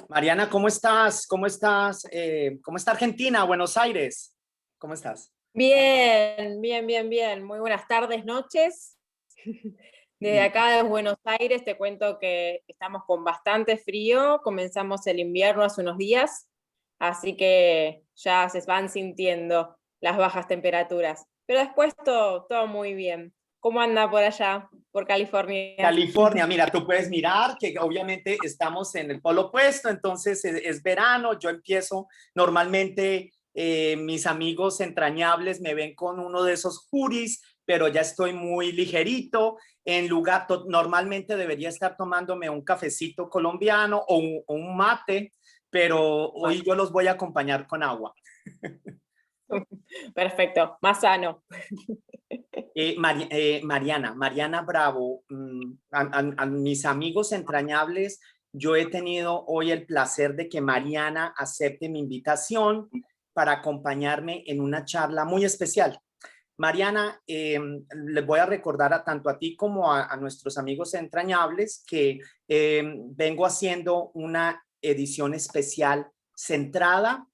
Mariana, ¿cómo estás? ¿Cómo estás? ¿Cómo está Argentina, Buenos Aires? ¿Cómo estás? Bien, bien, bien, bien. Muy buenas tardes, noches. Desde Mm. acá, desde Buenos Aires, te cuento que estamos con bastante frío. Comenzamos el invierno hace unos días, así que ya se van sintiendo las bajas temperaturas. Pero después todo muy bien. ¿Cómo anda por allá, por California? California, mira, tú puedes mirar que obviamente estamos en el polo opuesto, entonces es verano, yo empiezo normalmente, mis amigos entrañables me ven con uno de esos hoodies, pero ya estoy muy ligerito, normalmente debería estar tomándome un cafecito colombiano o un mate, pero hoy yo los voy a acompañar con agua. Perfecto, más sano. Mariana Bravo, a mis amigos entrañables, yo he tenido hoy el placer de que Mariana acepte mi invitación para acompañarme en una charla muy especial. Mariana, les voy a recordar tanto a ti como a nuestros amigos entrañables que vengo haciendo una edición especial centrada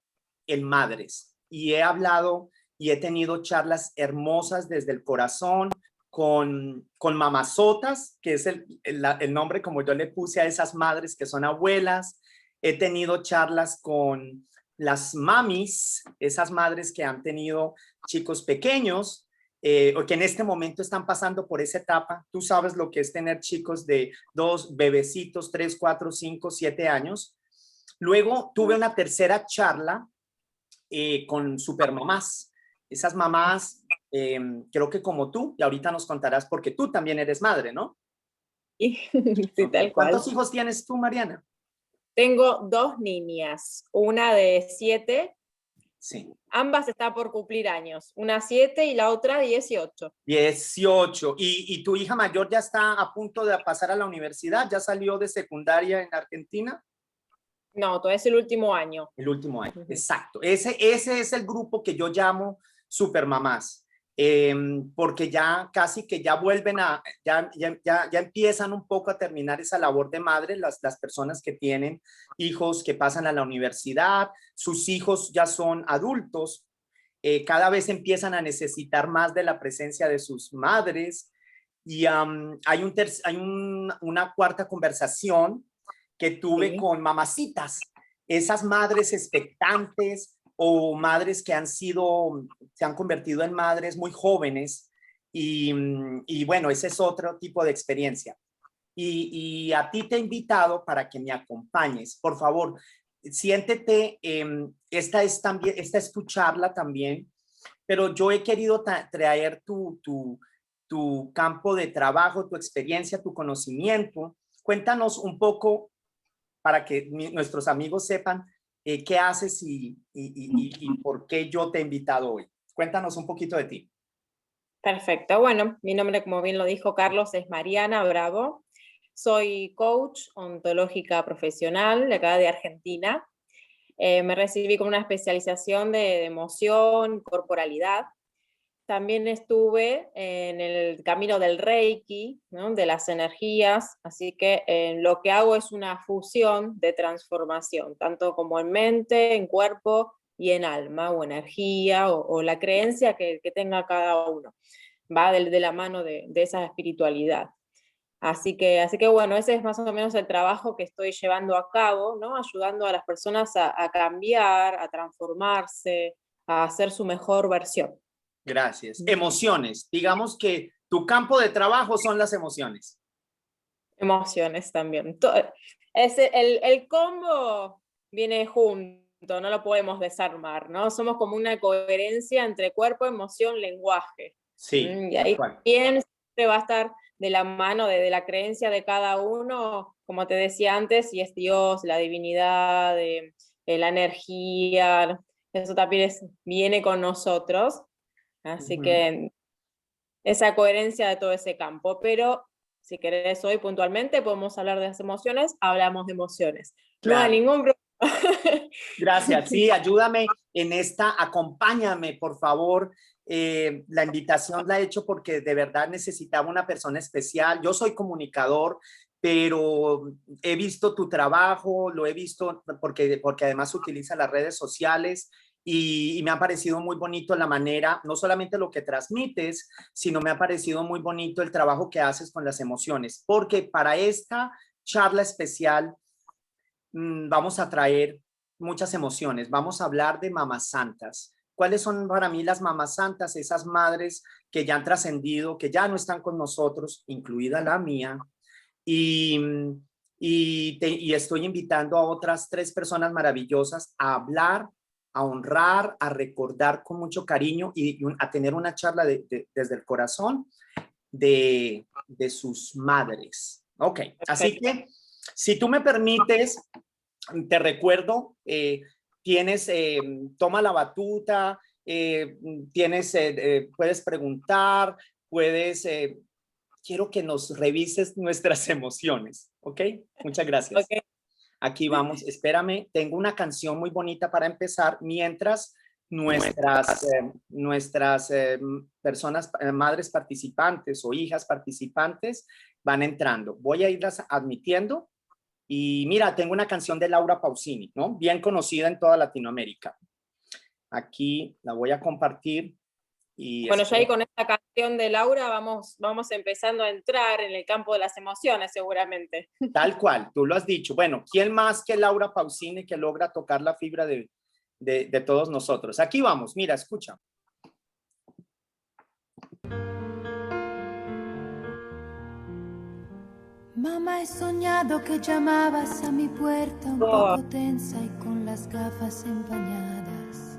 en madres y he hablado y he tenido charlas hermosas desde el corazón con mamazotas, que es el nombre como yo le puse a esas madres que son abuelas. He tenido charlas con las mamis, esas madres que han tenido chicos pequeños, o que en este momento están pasando por esa etapa. Tú sabes lo que es tener chicos de 2 bebecitos, 3, 4, 5, 7 años. Luego tuve una tercera charla con supermamás. Esas mamás, creo que como tú, y ahorita nos contarás porque tú también eres madre, ¿no? Sí, Okay. tal cual. ¿Cuántos hijos tienes tú, Mariana? Tengo dos niñas, una de 7. Sí. Ambas están por cumplir años, una 7 y la otra 18. 18. ¿Y tu hija mayor ya está a punto de pasar a la universidad? ¿Ya salió de secundaria en Argentina? No, todavía es el último año. El último año, exacto. Ese es el grupo que yo llamo supermamás, porque ya casi que ya vuelven ya empiezan un poco a terminar esa labor de madre, las personas que tienen hijos que pasan a la universidad, sus hijos ya son adultos, cada vez empiezan a necesitar más de la presencia de sus madres y una cuarta conversación que tuve Sí. con mamacitas, esas madres expectantes o madres que se han convertido en madres muy jóvenes y bueno, ese es otro tipo de experiencia. Y a ti te he invitado para que me acompañes, por favor, siéntete, esta es tu charla también, pero yo he querido traer tu campo de trabajo, tu experiencia, tu conocimiento. Cuéntanos un poco para que nuestros amigos sepan qué haces y por qué yo te he invitado hoy. Cuéntanos un poquito de ti. Perfecto. Bueno, mi nombre, como bien lo dijo Carlos, es Mariana Bravo. Soy coach ontológica profesional de acá de Argentina. Me recibí con una especialización de emoción, corporalidad. También estuve en el camino del Reiki, ¿no? De las energías, así que lo que hago es una fusión de transformación, tanto como en mente, en cuerpo y en alma, o energía, o la creencia que tenga cada uno. Va de la mano de esa espiritualidad. Así que bueno, ese es más o menos el trabajo que estoy llevando a cabo, ¿no? Ayudando a las personas a cambiar, a transformarse, a hacer su mejor versión. Gracias. Emociones. Digamos que tu campo de trabajo son las emociones. Emociones también. El combo viene junto, no lo podemos desarmar, ¿no? Somos como una coherencia entre cuerpo, emoción, lenguaje. Sí, Y tal ahí cual. bien siempre va a estar de la mano de la creencia de cada uno, como te decía antes, si es Dios, la divinidad, la energía, eso también viene con nosotros. Así Ujú. que esa coherencia de todo ese campo, pero si querés hoy puntualmente podemos hablar de las emociones, hablamos de emociones. No hay Claro. ningún problema. Gracias. Sí, ayúdame en esta, acompáñame, por favor. La invitación la he hecho porque de verdad necesitaba una persona especial. Yo soy comunicador, pero he visto tu trabajo, lo he visto porque además utiliza las redes sociales y me ha parecido muy bonito la manera, no solamente lo que transmites, sino me ha parecido muy bonito el trabajo que haces con las emociones, porque para esta charla especial vamos a traer muchas emociones, vamos a hablar de mamás santas. ¿Cuáles son para mí las mamás santas? Esas madres que ya han trascendido, que ya no están con nosotros, incluida la mía, y estoy invitando a otras 3 personas maravillosas a hablar, a honrar, a recordar con mucho cariño y a tener una charla desde el corazón de sus madres. Ok, así que si tú me permites, te recuerdo, toma la batuta, puedes preguntar, quiero que nos revises nuestras emociones, ¿ok? Muchas gracias. Okay. Aquí vamos, espérame, tengo una canción muy bonita para empezar, mientras nuestras personas, madres participantes o hijas participantes van entrando. Voy a irlas admitiendo y mira, tengo una canción de Laura Pausini, ¿no? Bien conocida en toda Latinoamérica. Aquí la voy a compartir. Y bueno, ya ahí con esta canción de Laura vamos empezando a entrar en el campo de las emociones, seguramente. Tal cual, tú lo has dicho. Bueno, ¿quién más que Laura Pausini que logra tocar la fibra de todos nosotros? Aquí vamos, mira, escucha. Mamá, he soñado que llamabas a mi puerta un poco tensa y con las gafas empañadas.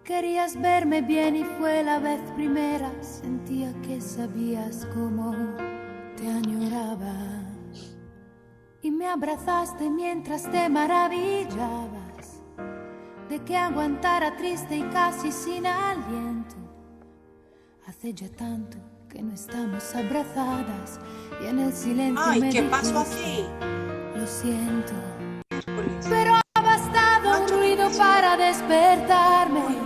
Querías verme bien y fue la vez primera. Sentía que sabías cómo te añoraba. Y me abrazaste mientras te maravillabas de que aguantara triste y casi sin aliento. Hace ya tanto que no estamos abrazadas y en el silencio Ay, me ¿qué dijiste, pasó aquí? lo siento. Pero ha bastado un ruido para despertarme,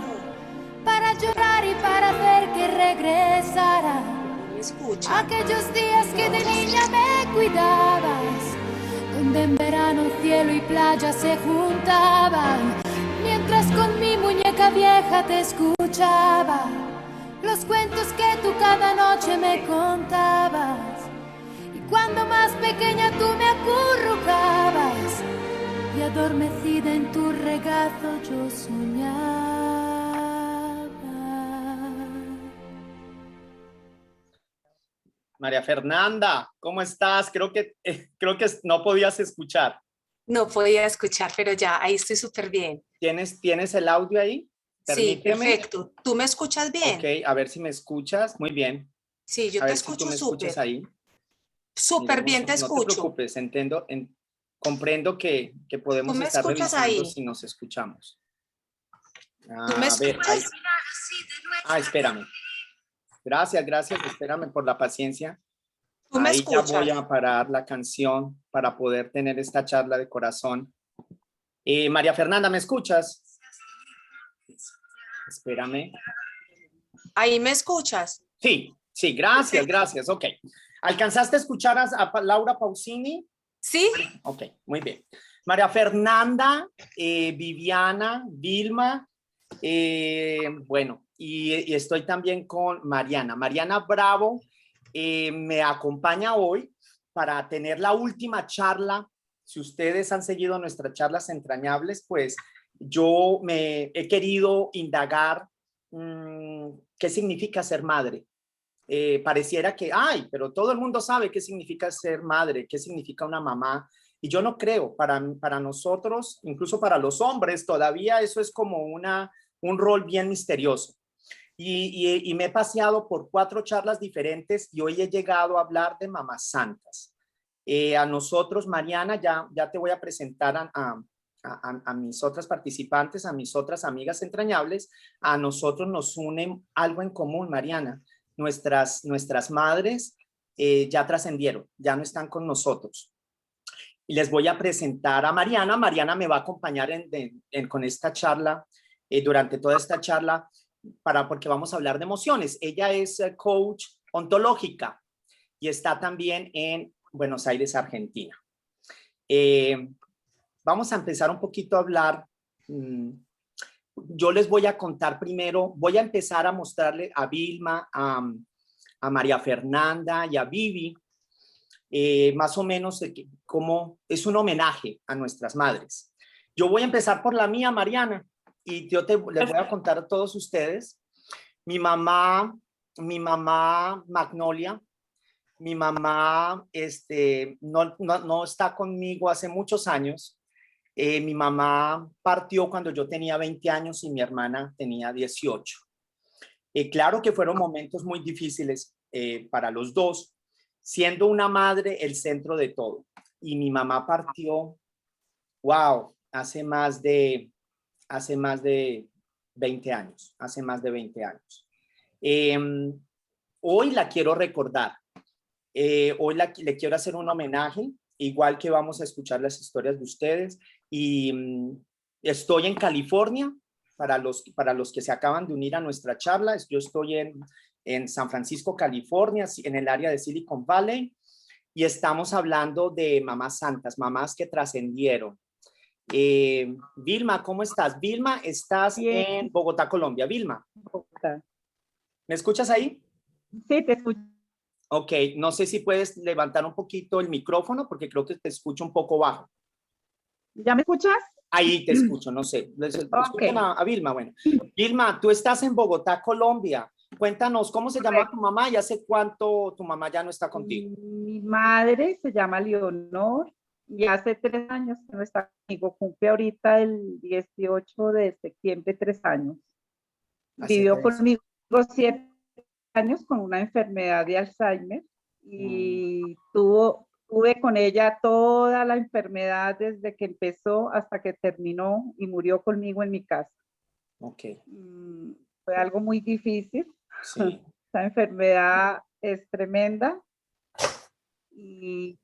para llorar y para hacer que regresara. ¿Me escucha? Aquellos días que de niña me cuidabas, donde en verano cielo y playa se juntaban, mientras con mi muñeca vieja te escuchaba los cuentos que tú cada noche me contabas. Y cuando más pequeña tú me acurrucabas y adormecida en tu regazo yo soñaba. María Fernanda, ¿cómo estás? Creo que no podías escuchar. No podía escuchar, pero ya, ahí estoy súper bien. ¿Tienes el audio ahí? Sí, Permíteme. perfecto. ¿Tú me escuchas bien? Ok, a ver si me escuchas. Muy bien. Sí, yo A te ver si tú escucho me escuchas súper. ahí. Súper bien te No te escucho. preocupes, comprendo que podemos ¿Tú me estar escuchas revisando ahí? si nos escuchamos. ¿Tú me A ver, ahí. escuchas? Espérame. Gracias, espérame por la paciencia. ¿Tú me Ahí ya escuchas? voy a parar la canción para poder tener esta charla de corazón. María Fernanda, ¿me escuchas? Espérame. ¿Ahí me escuchas? Sí, gracias. Ok. ¿Alcanzaste a escuchar a Laura Pausini? ¿Sí? Ok, muy bien. María Fernanda, Viviana, Vilma, bueno, y estoy también con Mariana. Mariana Bravo me acompaña hoy para tener la última charla. Si ustedes han seguido nuestras charlas entrañables, pues yo me he querido indagar qué significa ser madre. Pareciera que, pero todo el mundo sabe qué significa ser madre, qué significa una mamá. Y yo no creo, para nosotros, incluso para los hombres, todavía eso es como un rol bien misterioso. Y me he paseado por 4 charlas diferentes y hoy he llegado a hablar de mamás santas. A nosotros, Mariana, ya te voy a presentar a mis otras participantes, a mis otras amigas entrañables. A nosotros nos une algo en común, Mariana. Nuestras madres ya trascendieron, ya no están con nosotros. Y les voy a presentar a Mariana. Mariana me va a acompañar con esta charla, durante toda esta charla, porque vamos a hablar de emociones. Ella es coach ontológica. y está también en Buenos Aires, Argentina. Vamos a empezar un poquito a hablar. Yo les voy a contar primero, voy a empezar a mostrarle a Vilma, a María Fernanda y a Vivi, más o menos cómo es un homenaje a nuestras madres. Yo voy a empezar por la mía, Mariana, y les voy a contar a todos ustedes. Mi mamá Magnolia, mi mamá no está conmigo hace muchos años. Mi mamá partió cuando yo tenía 20 años y mi hermana tenía 18. Claro que fueron momentos muy difíciles para los dos, siendo una madre el centro de todo. Y mi mamá partió, wow, hace más de 20 años, hace más de 20 años. Hoy la quiero recordar. Hoy le quiero hacer un homenaje, igual que vamos a escuchar las historias de ustedes. Y estoy en California, para los que se acaban de unir a nuestra charla. Yo estoy en San Francisco, California, en el área de Silicon Valley, y estamos hablando de mamás santas, mamás que trascendieron. Vilma, ¿cómo estás? Vilma, estás Bien. en Bogotá, Colombia. Vilma, Bogotá. ¿me escuchas ahí? Sí, te escucho. Ok, no sé si puedes levantar un poquito el micrófono porque creo que te escucho un poco bajo. ¿Ya me escuchas? Ahí te escucho, no sé. Escuchen a Vilma. Bueno, Vilma, tú estás en Bogotá, Colombia. Cuéntanos, ¿cómo se llama tu mamá y hace cuánto tu mamá ya no está contigo? Mi madre se llama Leonor y hace 3 años que no está conmigo. Cumple ahorita el 18 de septiembre 3 años. Vivió conmigo 7 años con una enfermedad de Alzheimer y tuve con ella toda la enfermedad desde que empezó hasta que terminó y murió conmigo en mi casa. Ok. Fue algo muy difícil. Sí. Esta enfermedad es tremenda y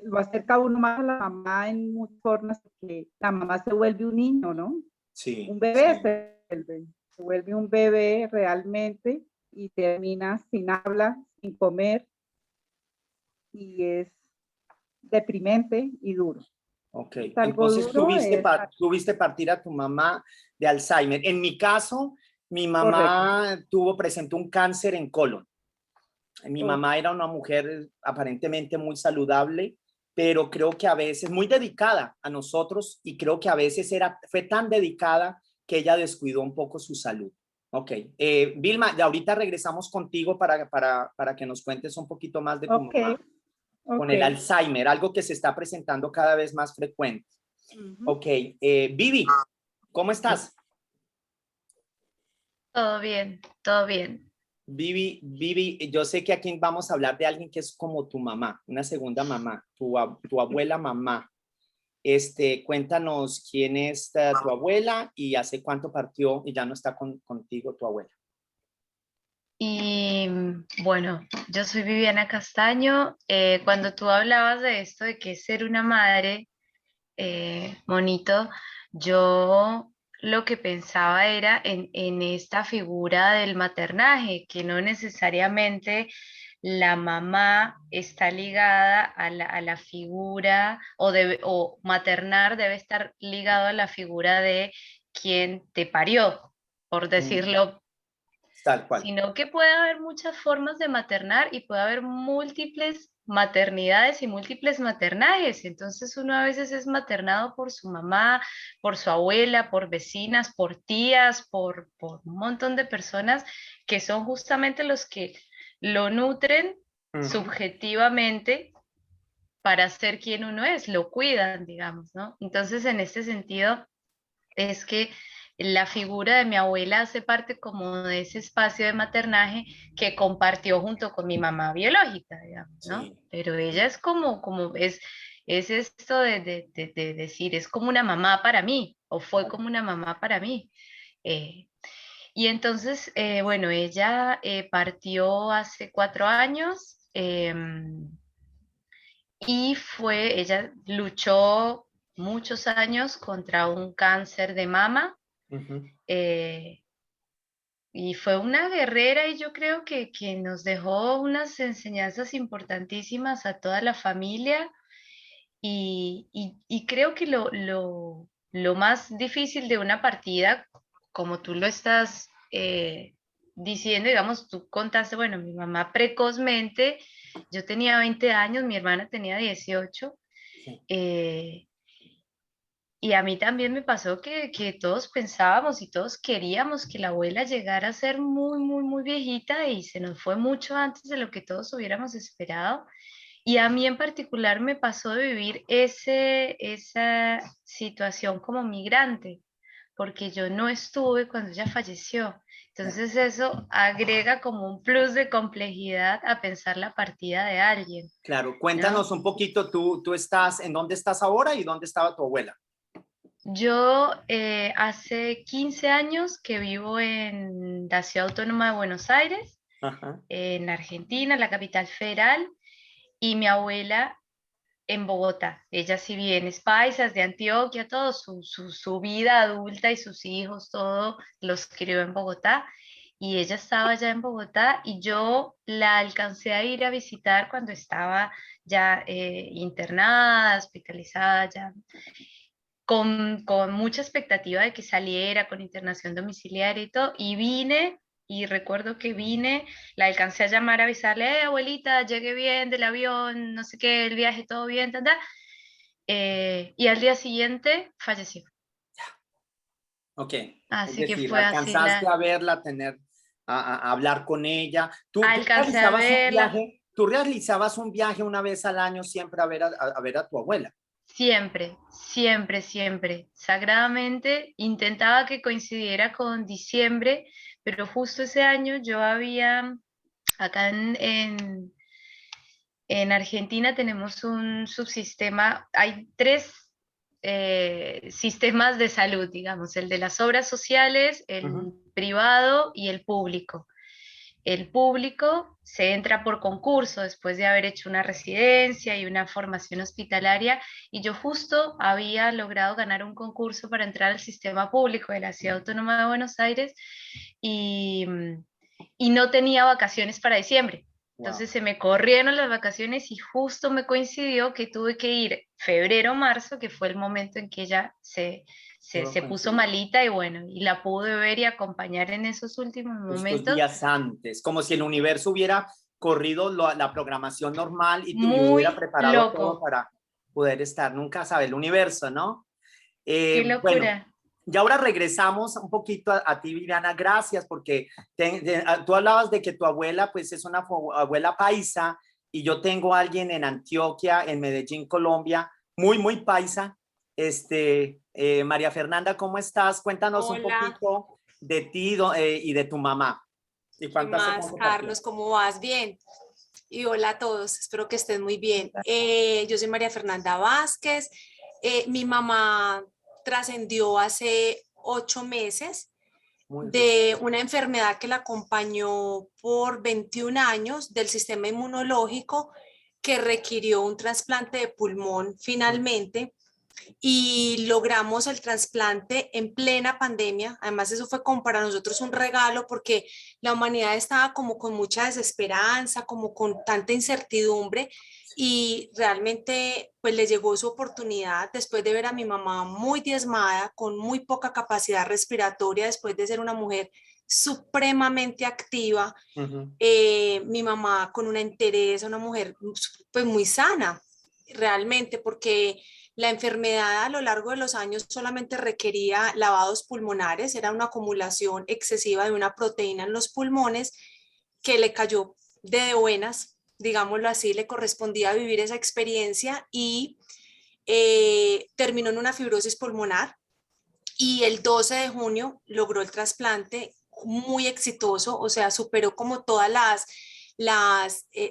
lo acerca a uno más a la mamá en muchas formas, porque la mamá se vuelve un niño, ¿no? Sí. Un bebé sí. se vuelve un bebé realmente y termina sin habla, sin comer y es deprimente y duro. Ok, Es algo entonces duro. tuviste partir a tu mamá de Alzheimer. En mi caso, mi mamá presentó un cáncer en colon. Mi mamá era una mujer aparentemente muy saludable, pero creo que a veces muy dedicada a nosotros y creo que a veces fue tan dedicada que ella descuidó un poco su salud. Ok, Vilma, de ahorita regresamos contigo para que nos cuentes un poquito más de tu mamá. Con el Alzheimer, algo que se está presentando cada vez más frecuente. Ok, Vivi, ¿cómo estás? Todo bien, todo bien. Vivi, yo sé que aquí vamos a hablar de alguien que es como tu mamá, una segunda mamá, tu abuela mamá. Cuéntanos quién es tu abuela y hace cuánto partió y ya no está contigo tu abuela. Y bueno, yo soy Viviana Castaño. Cuando tú hablabas de esto, de que es ser una madre, Monito, yo lo que pensaba era en esta figura del maternaje, que no necesariamente la mamá está ligada a la figura, o maternar debe estar ligado a la figura de quien te parió, por decirlo. Tal cual. Sino que puede haber muchas formas de maternar y puede haber múltiples maternidades y múltiples maternajes. Entonces uno a veces es maternado por su mamá, por su abuela, por vecinas, por tías, por un montón de personas que son justamente los que lo nutren subjetivamente para ser quien uno es, lo cuidan, digamos, ¿no? Entonces en este sentido es que la figura de mi abuela hace parte como de ese espacio de maternaje que compartió junto con mi mamá biológica, digamos, ¿no? Sí. Pero ella es es esto de decir, es como una mamá para mí, o fue como una mamá para mí. Y entonces, bueno, ella partió hace 4 años y ella luchó muchos años contra un cáncer de mama. y fue una guerrera y yo creo que nos dejó unas enseñanzas importantísimas a toda la familia y creo que lo más difícil de una partida, como tú lo estás diciendo, digamos, tú contaste, bueno, mi mamá precozmente, yo tenía 20 años, mi hermana tenía 18, Sí. y a mí también me pasó que todos pensábamos y todos queríamos que la abuela llegara a ser muy, muy, muy viejita y se nos fue mucho antes de lo que todos hubiéramos esperado. Y a mí en particular me pasó de vivir esa situación como migrante, porque yo no estuve cuando ella falleció. Entonces eso agrega como un plus de complejidad a pensar la partida de alguien, Claro, ¿no? cuéntanos un poquito, tú estás, ¿en dónde estás ahora y dónde estaba tu abuela? Yo hace 15 años que vivo en la Ciudad Autónoma de Buenos Aires, Ajá. en Argentina, la capital federal, y mi abuela en Bogotá. Ella si bien es paisa, es de Antioquia, todo su vida adulta y sus hijos, todo los crió en Bogotá. Y ella estaba ya en Bogotá y yo la alcancé a ir a visitar cuando estaba ya internada, hospitalizada, ya con mucha expectativa de que saliera con internación domiciliaria y todo, y vine, y recuerdo que vine, la alcancé a llamar a avisarle, abuelita, llegué bien del avión, no sé qué, el viaje, todo bien, tanta. Y al día siguiente falleció. Ok, es Así que decir, fue así alcanzaste la... a verla, a hablar con ella. ¿Tú Alcancé a realizabas un verla. viaje? ¿Tú realizabas un viaje una vez al año siempre a ver a ver a tu abuela? Siempre, siempre, siempre. Sagradamente intentaba que coincidiera con diciembre, pero justo ese año yo había, acá en Argentina tenemos un subsistema, hay tres sistemas de salud, digamos, el de las obras sociales, Ujú. el privado y el público. El público se entra por concurso después de haber hecho una residencia y una formación hospitalaria y yo justo había logrado ganar un concurso para entrar al sistema público de la Ciudad Autónoma de Buenos Aires y, y no tenía vacaciones para diciembre. Wow, Entonces se me corrieron las vacaciones y justo me coincidió que tuve que ir febrero, marzo, que fue el momento en que ella todo se puso coincidió. malita y bueno, y la pude ver y acompañar en esos últimos Estos momentos. días antes, como si el universo hubiera corrido la programación normal y hubiera Muy preparado todo loco, para poder estar. Nunca sabe el universo, ¿no? qué Bueno, locura. y ahora regresamos un poquito a ti, Viviana. Gracias, porque tú hablabas de que tu abuela, pues, es una abuela paisa, y yo tengo a alguien en Antioquia, en Medellín, Colombia, muy, muy paisa. María Fernanda, ¿cómo estás? Cuéntanos un Hola, poquito de ti y de tu mamá. ¿Y ¿qué cuánto hace más, cuánto partió? Carlos? ¿Cómo vas? Bien. Y hola a todos, espero que estén muy bien. Yo soy María Fernanda Vázquez. Mi mamá trascendió hace 8 meses Muy bien. de una enfermedad que la acompañó por 21 años del sistema inmunológico que requirió un trasplante de pulmón finalmente y logramos el trasplante en plena pandemia. Además, eso fue como para nosotros un regalo porque la humanidad estaba como con mucha desesperanza, como con tanta incertidumbre y realmente pues le llegó su oportunidad después de ver a mi mamá muy diezmada, con muy poca capacidad respiratoria, después de ser una mujer supremamente activa. Ujú. Mi mamá con una entereza, una mujer pues muy sana realmente porque la enfermedad a lo largo de los años solamente requería lavados pulmonares, era una acumulación excesiva de una proteína en los pulmones que le cayó de buenas, digámoslo así, le correspondía vivir esa experiencia y terminó en una fibrosis pulmonar y el 12 de junio logró el trasplante muy exitoso, o sea, superó como todas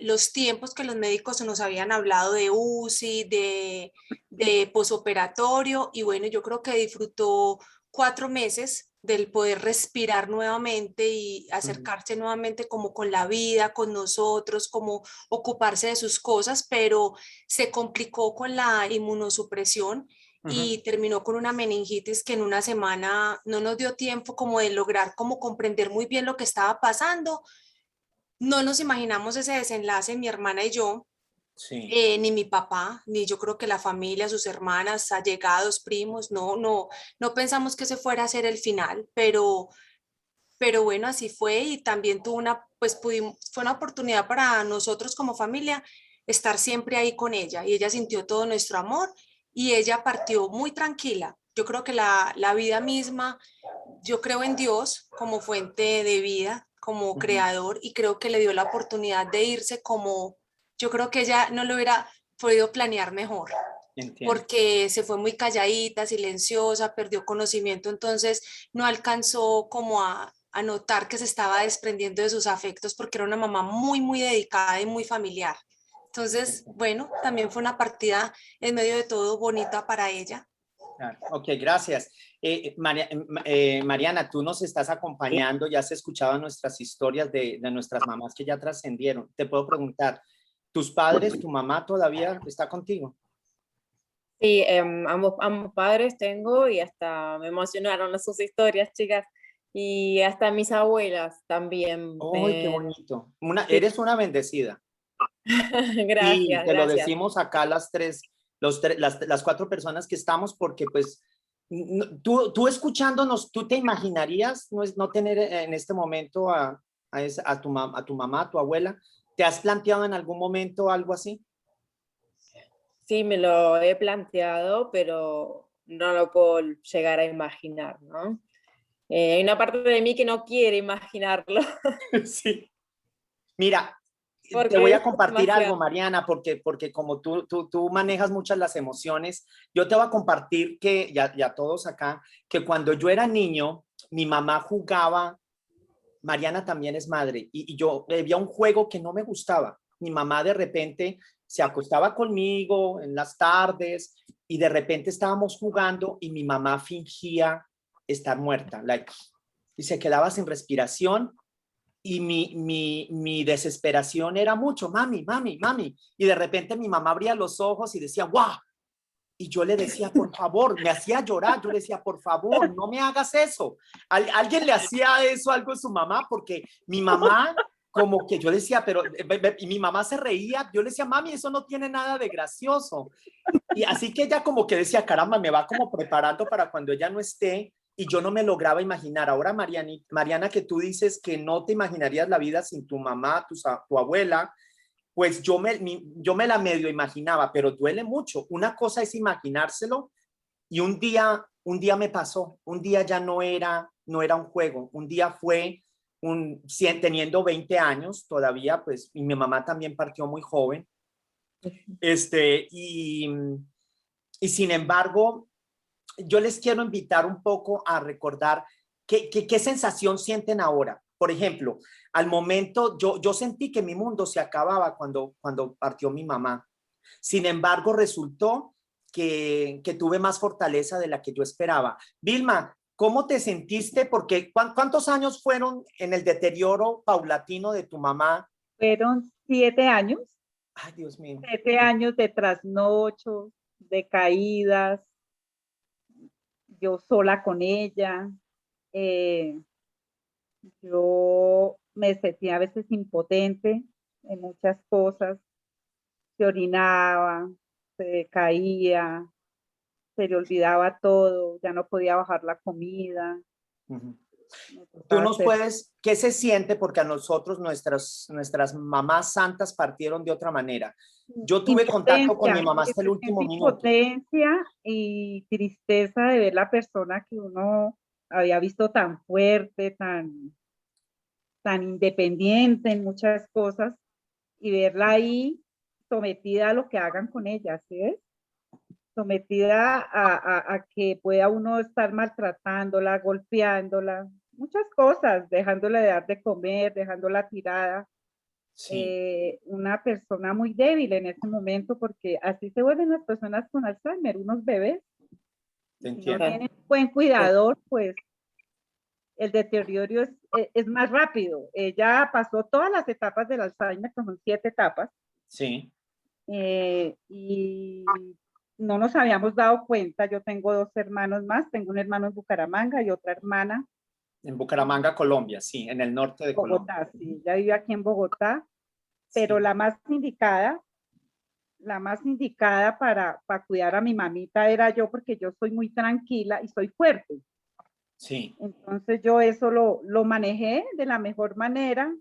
los tiempos que los médicos nos habían hablado de UCI, de posoperatorio, y bueno, yo creo que disfrutó 4 meses del poder respirar nuevamente y Ujú. acercarse nuevamente como con la vida, con nosotros, como ocuparse de sus cosas, pero se complicó con la inmunosupresión y terminó con una meningitis que en una semana no nos dio tiempo como de lograr como comprender muy bien lo que estaba pasando. No nos imaginamos ese desenlace, mi hermana y yo, Sí, ni mi papá, ni yo creo que la familia, sus hermanas, allegados, primos, no pensamos que ese fuera a ser el final, pero bueno, así fue y también tuvo pues fue una oportunidad para nosotros como familia estar siempre ahí con ella y ella sintió todo nuestro amor y ella partió muy tranquila. Yo creo que la vida misma, yo creo en Dios como fuente de vida, como creador y creo que le dio la oportunidad de irse como yo creo que ella no lo hubiera podido planear mejor entiendo. porque se fue muy calladita, silenciosa, perdió conocimiento, entonces no alcanzó como a notar que se estaba desprendiendo de sus afectos porque era una mamá muy dedicada y muy familiar. Entonces, bueno, también fue una partida en medio de todo bonita para ella. Claro. Ok, gracias. Mariana, tú nos estás acompañando, ya has escuchado nuestras historias de nuestras mamás que ya trascendieron. Te puedo preguntar, ¿tus padres, tu mamá todavía está contigo? Sí, ambos padres tengo y hasta me emocionaron sus historias, chicas. Y hasta mis abuelas también. ¡Ay, qué bonito! Sí. Eres una bendecida. Y Gracias, te lo gracias. decimos acá las tres, las cuatro personas que estamos, porque pues tú escuchándonos, ¿tú te imaginarías no tener en este momento a tu mamá, a tu abuela? ¿Te has planteado en algún momento algo así? Sí, me lo he planteado, pero no lo puedo llegar a imaginar, ¿no? Hay una parte de mí que no quiere imaginarlo, Sí. Mira, te voy porque a es compartir algo, demasiado. Mariana, porque como tú manejas muchas las emociones, yo te voy a compartir que, ya todos acá, que cuando yo era niño, mi mamá jugaba. Mariana también es madre y yo había un juego que no me gustaba. Mi mamá de repente se acostaba conmigo en las tardes y de repente estábamos jugando y mi mamá fingía estar muerta, y se quedaba sin respiración y mi desesperación era mucho, mami, mami, mami. Y de repente mi mamá abría los ojos y decía, ¡guau! Y yo le decía, por favor, me hacía llorar. Yo le decía, por favor, no me hagas eso. Alguien le hacía eso algo a su mamá, porque mi mamá, como que yo decía, pero, y mi mamá se reía. Yo le decía, mami, eso no tiene nada de gracioso. Y así que ella como que decía, caramba, me va como preparando para cuando ella no esté. Y yo no me lograba imaginar. Ahora, Mariana, que tú dices que no te imaginarías la vida sin tu mamá, tu abuela, pues yo me la medio imaginaba, pero duele mucho. Una cosa es imaginárselo y un día me pasó, un día ya no era un juego, un día fue teniendo 20 años todavía, pues, y mi mamá también partió muy joven, y sin embargo, yo les quiero invitar un poco a recordar qué sensación sienten ahora. Por ejemplo, al momento, yo sentí que mi mundo se acababa cuando partió mi mamá. Sin embargo, resultó que tuve más fortaleza de la que yo esperaba. Vilma, ¿cómo te sentiste? Porque ¿cuántos años fueron en el deterioro paulatino de tu mamá? Fueron 7 años, Ay, Dios mío. 7 años de trasnochos, de caídas, yo sola con ella. eh, yo me sentía a veces impotente en muchas cosas, se orinaba, se caía, se le olvidaba todo, ya no podía bajar la comida, Uh-huh. me Tú tocaba nos hacer puedes, ¿qué se siente? Porque a nosotros nuestras mamás santas partieron de otra manera. Yo tuve contacto con mi impotencia, mamá hasta el se siente último minuto. impotencia y tristeza de ver la persona que uno había visto tan fuerte, tan independiente en muchas cosas y verla ahí sometida a lo que hagan con ella, ¿sí ves? Sometida a que pueda uno estar maltratándola, golpeándola, muchas cosas, dejándola de dar de comer, dejándola tirada. Sí, Una persona muy débil en ese momento, porque así se vuelven las personas con Alzheimer, unos bebés. te Si no entiendo. tienen un buen cuidador, pues el deterioro es más rápido. Ella pasó todas las etapas del Alzheimer, que son 7 etapas, Sí, y no nos habíamos dado cuenta. Yo tengo 2 hermanos más, tengo un hermano en Bucaramanga y otra hermana En Bucaramanga, Colombia, sí, en el norte de en Bogotá. Colombia. Sí, ella vive aquí en Bogotá, pero Sí. la más indicada para cuidar a mi mamita era yo, porque yo soy muy tranquila y soy fuerte. Sí. Entonces yo eso lo manejé de la mejor manera.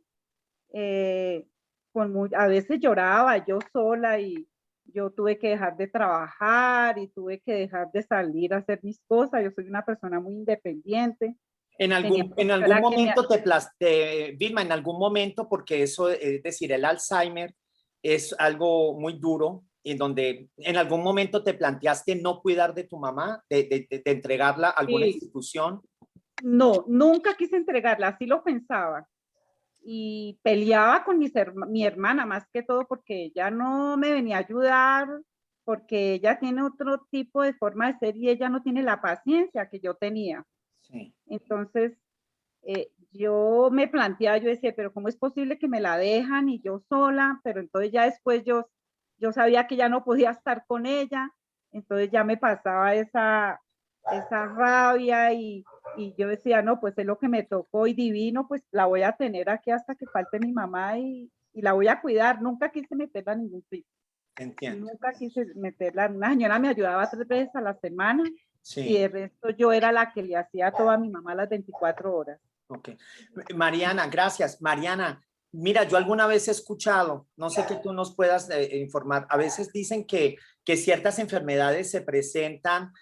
A veces lloraba yo sola y yo tuve que dejar de trabajar y tuve que dejar de salir a hacer mis cosas. Yo soy una persona muy independiente. En Tenía en algún profesora que me... momento Vilma, en algún momento, porque eso, es decir, el Alzheimer es algo muy duro, en donde en algún momento te planteaste no cuidar de tu mamá, de entregarla a alguna Sí, institución. no, nunca quise entregarla, así lo pensaba. Y peleaba con mi hermana más que todo porque ella no me venía a ayudar, porque ella tiene otro tipo de forma de ser y ella no tiene la paciencia que yo tenía. Sí. Entonces, yo me planteaba, yo decía, pero ¿cómo es posible que me la dejan y yo sola? Pero entonces ya después yo sabía que ya no podía estar con ella, entonces ya me pasaba esa rabia y yo decía, no, pues es lo que me tocó y divino, pues la voy a tener aquí hasta que falte mi mamá y la voy a cuidar. Nunca quise meterla a ningún sitio. Entiendo. Nunca quise meterla. Una señora me ayudaba 3 veces a la semana y Sí. de resto yo era la que le hacía todo a mi mamá las 24 horas. Ok. Mariana, gracias. Mariana, mira, yo alguna vez he escuchado, no sé que tú nos puedas informar, a veces dicen que ciertas enfermedades se presentan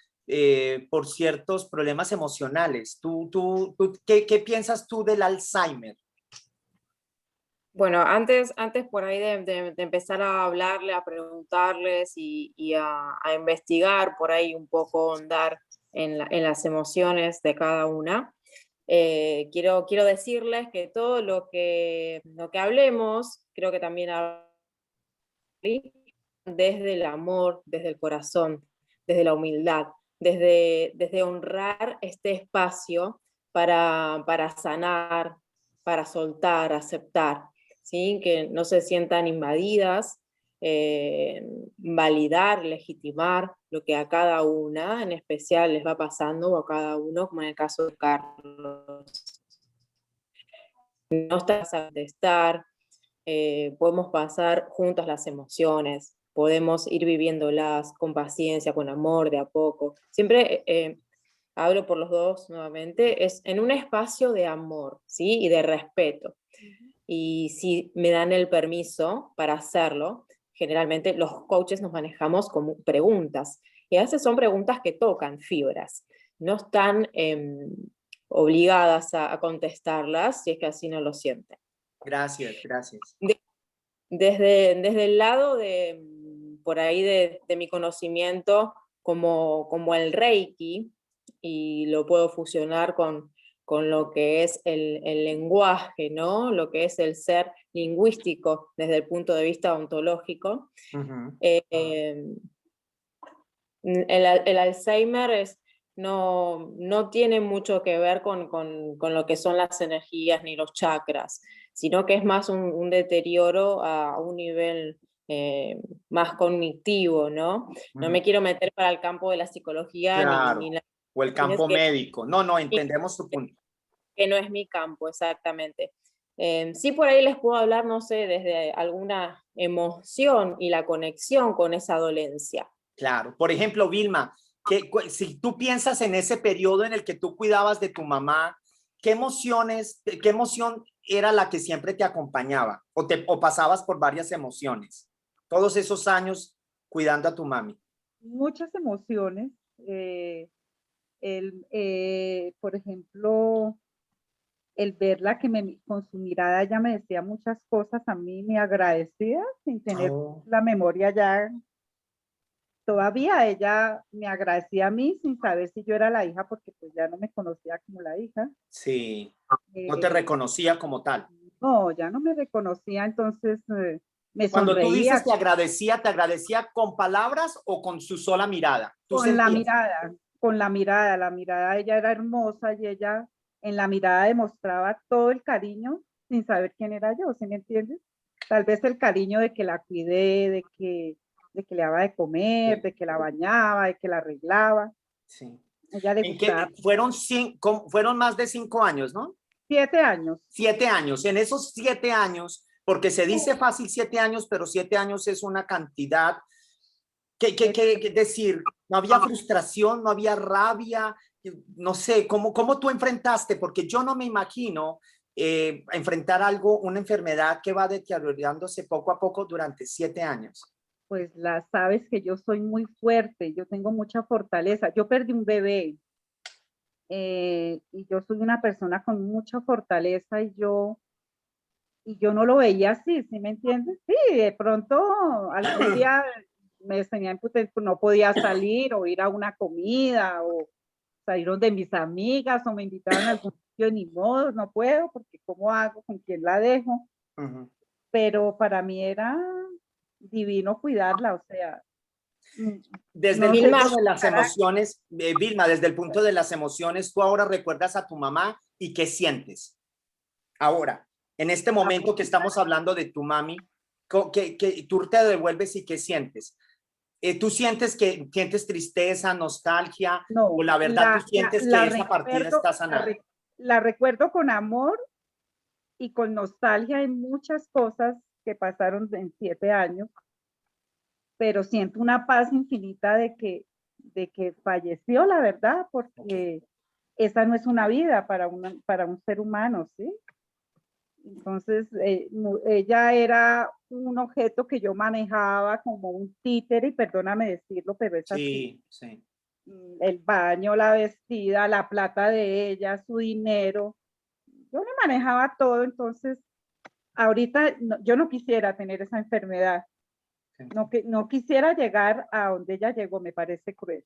por ciertos problemas emocionales. ¿Qué piensas tú del Alzheimer? Bueno, antes por ahí de empezar a hablarle, a preguntarles y a investigar, por ahí un poco ahondar en las emociones de cada una, quiero decirles que todo lo que hablemos, creo que también desde el amor, desde el corazón, desde la humildad, desde honrar este espacio para sanar, para soltar, aceptar, ¿sí? Que no se sientan invadidas, validar, legitimar lo que a cada una en especial les va pasando, o a cada uno, como en el caso de Carlos. No estás a contestar, podemos pasar juntas las emociones, podemos ir viviéndolas con paciencia, con amor, de a poco. Siempre hablo por los dos nuevamente, es en un espacio de amor, ¿sí? Y de respeto. Y si me dan el permiso para hacerlo, generalmente los coaches nos manejamos con preguntas. Y a veces son preguntas que tocan fibras. No están obligadas a contestarlas si es que así no lo sienten. Gracias, gracias. Desde el lado de, por ahí de mi conocimiento, como el Reiki, y lo puedo fusionar con lo que es el lenguaje, ¿no? Lo que es el ser lingüístico desde el punto de vista ontológico. Ujú. El Alzheimer no tiene mucho que ver con lo que son las energías ni los chakras, sino que es más un deterioro a un nivel más cognitivo, ¿no? No me quiero meter para el campo de la psicología Claro. O el tienes campo médico. No, no, entendemos tu punto. que no es mi campo, exactamente. Sí, por ahí les puedo hablar, no sé, desde alguna emoción y la conexión con esa dolencia. Claro. Por ejemplo, Vilma, si tú piensas en ese periodo en el que tú cuidabas de tu mamá, qué emoción era la que siempre te acompañaba? ¿O pasabas por varias emociones? Todos esos años cuidando a tu mami. Muchas emociones. Por ejemplo, el verla con su mirada, ella me decía muchas cosas a mí, me agradecía sin tener Oh. la memoria ya. Todavía ella me agradecía a mí sin saber si yo era la hija, porque pues ya no me conocía como la hija. Sí, no te Eh, reconocía como tal. no, ya no me reconocía, entonces me Cuando tú dices sonreía ¿te agradecía con palabras o con su sola mirada? ¿Tú con la sentías? mirada, la mirada de ella era hermosa y ella en la mirada demostraba todo el cariño sin saber quién era yo, ¿sí me entiendes? Tal vez el cariño de que la cuidé, de que le daba de comer, de que la bañaba, de que la arreglaba. Sí. Ella le ¿En qué gustaba. fueron más de 5 años, ¿no? 7 años. 7 años. En esos 7 años, porque se dice fácil 7 años, pero 7 años es una cantidad. ¿Qué decir? No había frustración, no había rabia, no sé, ¿cómo tú enfrentaste? Porque yo no me imagino enfrentar algo, una enfermedad que va deteriorándose poco a poco durante 7 años. Pues sabes que yo soy muy fuerte, yo tengo mucha fortaleza. Yo perdí un bebé y yo soy una persona con mucha fortaleza y yo no lo veía así, ¿sí me entiendes? Sí, de pronto algún día me tenía impotente, no podía salir o ir a una comida o salir donde mis amigas o me invitaban a algún sitio, ni modo, no puedo porque ¿cómo hago? ¿Con quién la dejo? Pero para mí era divino cuidarla, o sea. Desde No el sé, punto de las emociones, Vilma, desde el punto de las emociones, tú ahora recuerdas a tu mamá y qué sientes. Ahora, en este momento que estamos hablando de tu mami, que tú te devuelves y qué sientes. ¿Tú sientes que sientes tristeza, nostalgia, no, o la verdad tú sientes que esa partida está sanada? La recuerdo con amor y con nostalgia en muchas cosas que pasaron en 7 años, pero siento una paz infinita de que falleció, la verdad, porque esa no es una vida para un ser humano, ¿sí? Entonces, ella era un objeto que yo manejaba como un títere, y perdóname decirlo, pero es así. Sí. El baño, la vestida, la plata de ella, su dinero. Yo le manejaba todo, entonces, ahorita yo no quisiera tener esa enfermedad. No quisiera llegar a donde ella llegó, me parece cruel.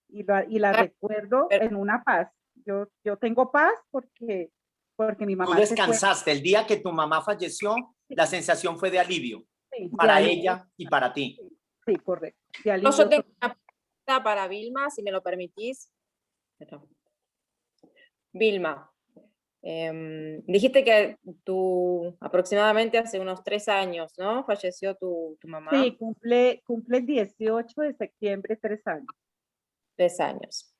Y la recuerdo en una paz. Yo tengo paz porque mi Tú mamá se fue. descansaste. El día que tu mamá falleció, la sensación fue de alivio de alivio. ella y para ti. Sí, correcto. De alivio. Yo tengo una pregunta para Vilma, si me lo permitís. Vilma, dijiste que aproximadamente hace unos 3 años, ¿no? Falleció tu mamá. Sí, cumple el 18 de septiembre 3 años. 3 años.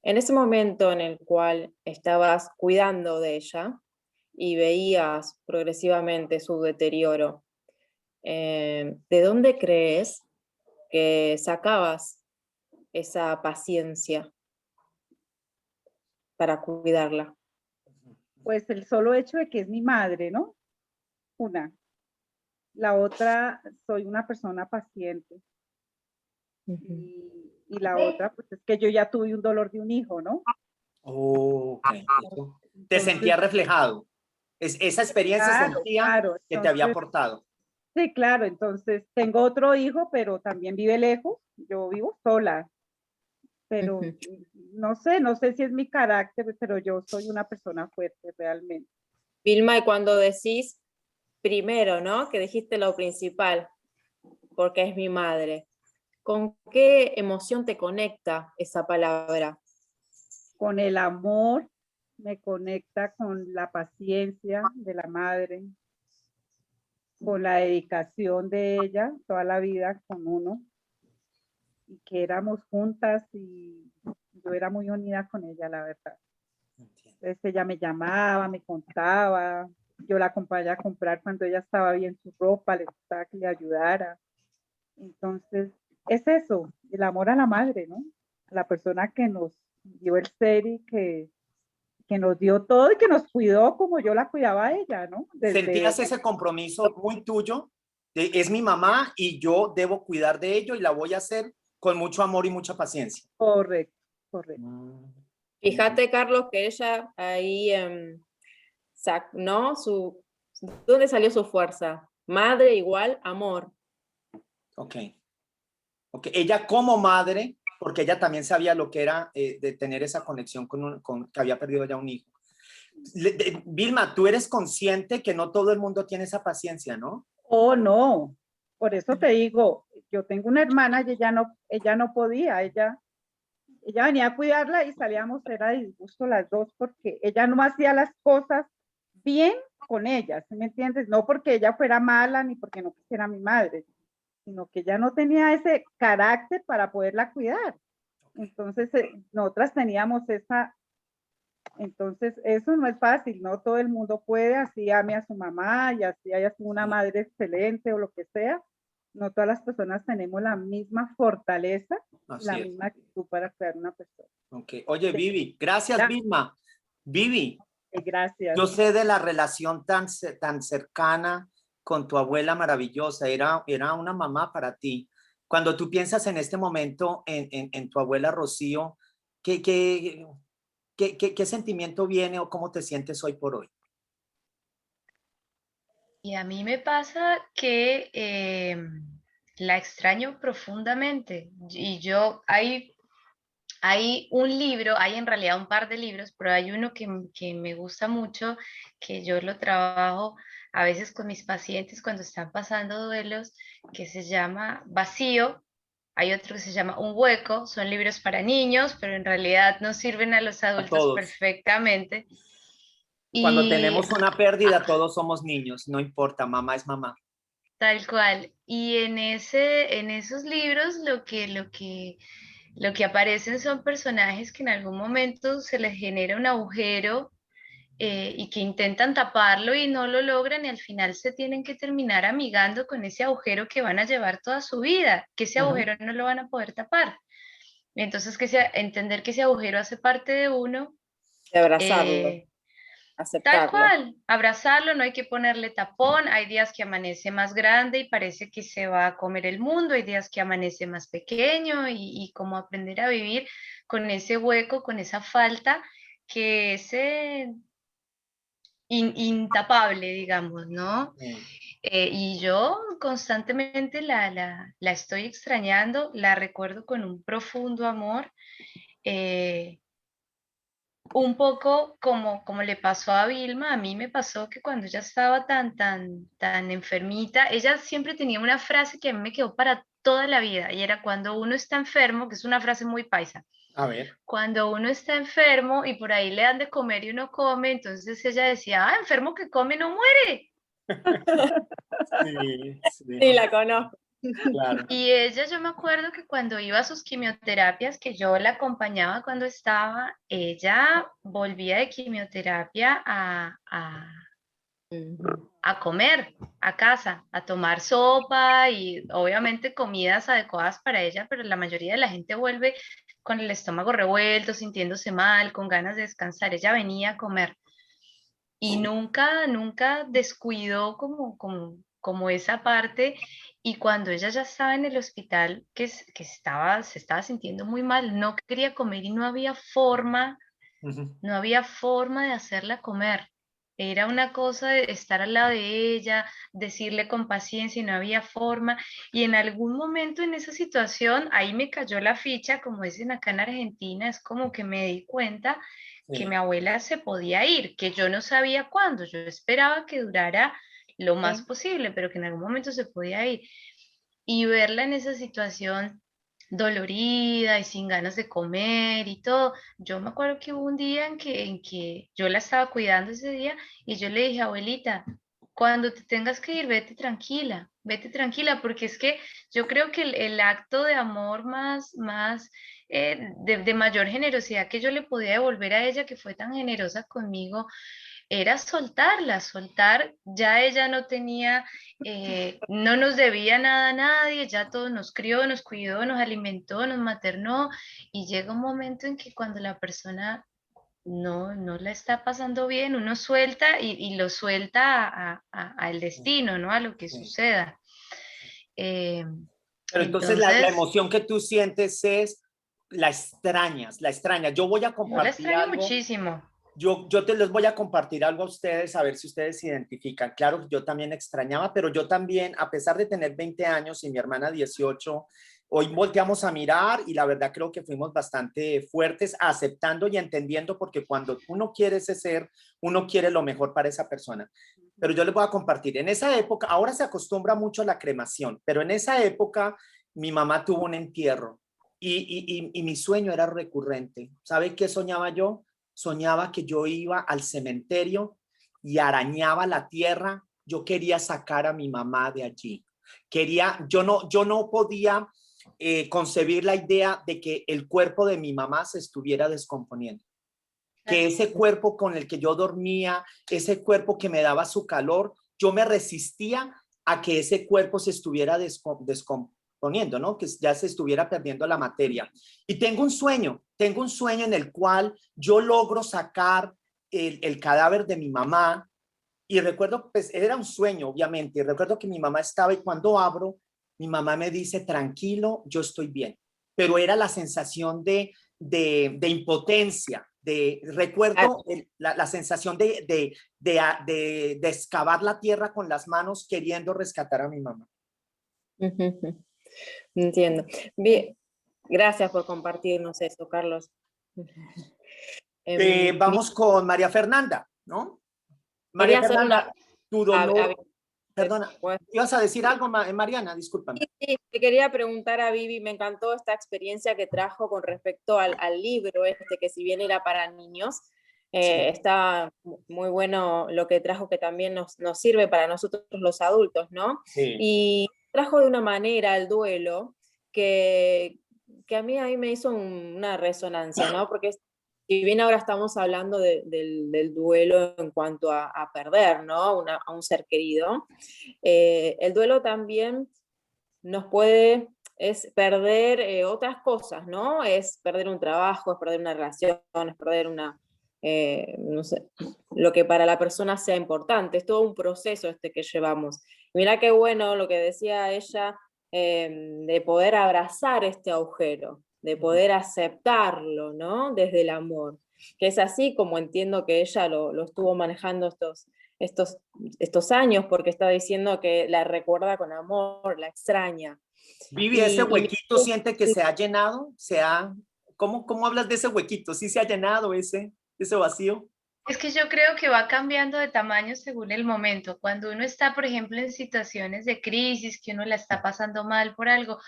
En ese momento en el cual estabas cuidando de ella y veías progresivamente su deterioro, ¿de dónde crees que sacabas esa paciencia para cuidarla? Pues el solo hecho de que es mi madre, ¿no? Una. La otra, soy una persona paciente. Y la otra, pues es que yo ya tuve un dolor de un hijo, ¿no? Okay. Te sentías reflejado. Esa experiencia sentía que te había aportado. Sí, claro. Entonces, tengo otro hijo, pero también vive lejos. Yo vivo sola. Pero no sé si es mi carácter, pero yo soy una persona fuerte realmente. Vilma, y cuando decís primero, ¿no? Que dijiste lo principal, porque es mi madre. ¿Con qué emoción te conecta esa palabra? Con el amor, me conecta con la paciencia de la madre, con la dedicación de ella toda la vida con uno, y que éramos juntas y yo era muy unida con ella, la verdad. Entonces ella me llamaba, me contaba, yo la acompañaba a comprar cuando ella estaba bien su ropa, le gustaba que le ayudara. Entonces, es eso, el amor a la madre, ¿no? A la persona que nos dio el ser y que nos dio todo y que nos cuidó como yo la cuidaba a ella, ¿no? ¿Sentías ese compromiso muy tuyo? Es mi mamá y yo debo cuidar de ello y la voy a hacer con mucho amor y mucha paciencia. Correcto. Fíjate, Carlos, que ella ahí, ¿no? ¿Dónde salió su fuerza? Madre igual amor. Ok. Ella como madre, porque ella también sabía lo que era de tener esa conexión con que había perdido ya un hijo. Vilma, tú eres consciente que no todo el mundo tiene esa paciencia, ¿no? Oh, no. Por eso te digo, yo tengo una hermana y ella no podía, ella venía a cuidarla y salíamos, era disgusto las dos, porque ella no hacía las cosas bien con ella, ¿sí me entiendes? No porque ella fuera mala ni porque no quisiera a mi madre, sino que ella no tenía ese carácter para poderla cuidar. Entonces, nosotras teníamos esa, entonces eso no es fácil, no todo el mundo puede, así ame a su mamá y así haya sido una madre excelente o lo que sea. No todas las personas tenemos la misma fortaleza, la misma actitud para cuidar a una persona. Ok. Oye, Vivi, gracias, Vilma. Vivi, gracias. Yo sé de la relación tan cercana con tu abuela maravillosa, era una mamá para ti. Cuando tú piensas en este momento en tu abuela Rocío, ¿qué sentimiento viene o cómo te sientes hoy por hoy? Y a mí me pasa que la extraño profundamente. Y yo, hay un libro, hay en realidad un par de libros, pero hay uno que me gusta mucho, que yo lo trabajo a veces con mis pacientes cuando están pasando duelos, que se llama Vacío. Hay otro que se llama Un Hueco, son libros para niños, pero en realidad nos sirven a los adultos perfectamente. Cuando tenemos una pérdida, todos somos niños, no importa, mamá es mamá. Tal cual. Y en esos libros lo que aparecen son personajes que en algún momento se les genera un agujero y que intentan taparlo y no lo logran y al final se tienen que terminar amigando con ese agujero que van a llevar toda su vida, que ese agujero no lo van a poder tapar. Entonces, entender que ese agujero hace parte de uno. De abrazarlo, aceptarlo. Tal cual, abrazarlo, no hay que ponerle tapón. Hay días que amanece más grande y parece que se va a comer el mundo, hay días que amanece más pequeño y como aprender a vivir con ese hueco, con esa falta que es intapable, digamos, ¿no? Y yo constantemente la estoy extrañando, la recuerdo con un profundo amor. Un poco como le pasó a Vilma, a mí me pasó que cuando ella estaba tan enfermita, ella siempre tenía una frase que a mí me quedó para toda la vida y era cuando uno está enfermo, que es una frase muy paisa. A ver. Cuando uno está enfermo y por ahí le dan de comer y uno come, entonces ella decía, enfermo que come no muere. Sí, la conozco. Claro. Y ella, yo me acuerdo que cuando iba a sus quimioterapias, que yo la acompañaba cuando estaba, ella volvía de quimioterapia a comer a casa, a tomar sopa y obviamente comidas adecuadas para ella, pero la mayoría de la gente vuelve con el estómago revuelto, sintiéndose mal, con ganas de descansar. Ella venía a comer y nunca descuidó como esa parte. Y cuando ella ya estaba en el hospital, que se estaba sintiendo muy mal, no quería comer y no había forma de hacerla comer. Era una cosa de estar al lado de ella, decirle con paciencia y no había forma. Y en algún momento en esa situación, ahí me cayó la ficha, como dicen acá en Argentina, es como que me di cuenta que mi abuela se podía ir, que yo no sabía cuándo, yo esperaba que durara lo más posible, pero que en algún momento se podía ir. Y verla en esa situación dolorida y sin ganas de comer y todo. Yo me acuerdo que hubo un día en que yo la estaba cuidando ese día y yo le dije, abuelita, cuando te tengas que ir, vete tranquila, porque es que yo creo que el acto de amor más de mayor generosidad que yo le podía devolver a ella, que fue tan generosa conmigo, era soltar, ya ella no tenía, no nos debía nada a nadie, ya todo nos crió, nos cuidó, nos alimentó, nos maternó, y llega un momento en que cuando la persona no la está pasando bien, uno suelta y lo suelta al destino, ¿no? A lo que suceda. Pero entonces la emoción que tú sientes es, la extrañas. Yo voy a compartir la extraño algo. Muchísimo. Yo les voy a compartir algo a ustedes, a ver si ustedes se identifican. Claro, yo también extrañaba, pero yo también, a pesar de tener 20 años y mi hermana 18, hoy volteamos a mirar y la verdad creo que fuimos bastante fuertes, aceptando y entendiendo, porque cuando uno quiere ese ser, uno quiere lo mejor para esa persona. Pero yo les voy a compartir, en esa época, ahora se acostumbra mucho a la cremación, pero en esa época mi mamá tuvo un entierro y mi sueño era recurrente. ¿Sabe qué soñaba yo? Soñaba que yo iba al cementerio y arañaba la tierra. Yo quería sacar a mi mamá de allí. Yo no podía concebir la idea de que el cuerpo de mi mamá se estuviera descomponiendo. Que ese cuerpo con el que yo dormía, ese cuerpo que me daba su calor, yo me resistía a que ese cuerpo se estuviera descomponiendo, ¿no? Que ya se estuviera perdiendo la materia. Y tengo un sueño en el cual yo logro sacar el cadáver de mi mamá. Y recuerdo, pues era un sueño, obviamente. Y recuerdo que mi mamá estaba y cuando abro, mi mamá me dice, tranquilo, yo estoy bien. Pero era la sensación de impotencia. Recuerdo la sensación de excavar la tierra con las manos queriendo rescatar a mi mamá. Entiendo. Bien, gracias por compartirnos esto, Carlos. Vamos con María Fernanda, ¿no? María Fernanda, tu dolor. Perdona, ¿ibas a decir algo, Mariana? Discúlpame. Sí, te quería preguntar a Vivi, me encantó esta experiencia que trajo con respecto al libro este, que si bien era para niños, está muy bueno lo que trajo, que también nos sirve para nosotros los adultos, ¿no? Sí. Y trajo de una manera el duelo que a mí me hizo una resonancia, ¿no? Porque si bien ahora estamos hablando del duelo en cuanto a perder, ¿no? A un ser querido, el duelo también nos puede, es perder otras cosas, ¿no? Es perder un trabajo, es perder una relación, es perder no sé, lo que para la persona sea importante. Es todo un proceso este que llevamos. Mirá qué bueno lo que decía ella, de poder abrazar este agujero, de poder aceptarlo, ¿no? Desde el amor. Que es así como entiendo que ella lo estuvo manejando estos años, porque está diciendo que la recuerda con amor, la extraña. Vivi, ¿ese huequito siente que se ha llenado? ¿Cómo hablas de ese huequito? ¿Sí se ha llenado ese vacío? Es que yo creo que va cambiando de tamaño según el momento. Cuando uno está, por ejemplo, en situaciones de crisis, que uno la está pasando mal por algo,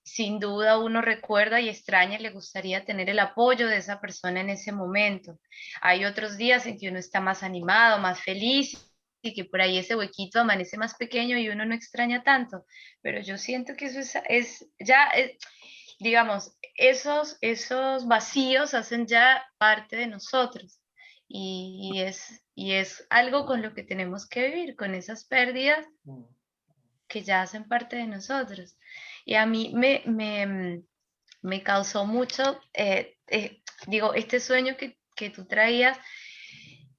sin duda uno recuerda y extraña y le gustaría tener el apoyo de esa persona en ese momento. Hay otros días en que uno está más animado, más feliz y que por ahí ese huequito amanece más pequeño y uno no extraña tanto. Pero yo siento que eso digamos, esos vacíos hacen ya parte de nosotros. Y es algo con lo que tenemos que vivir, con esas pérdidas que ya hacen parte de nosotros. Y a mí me causó mucho, este sueño que tú traías,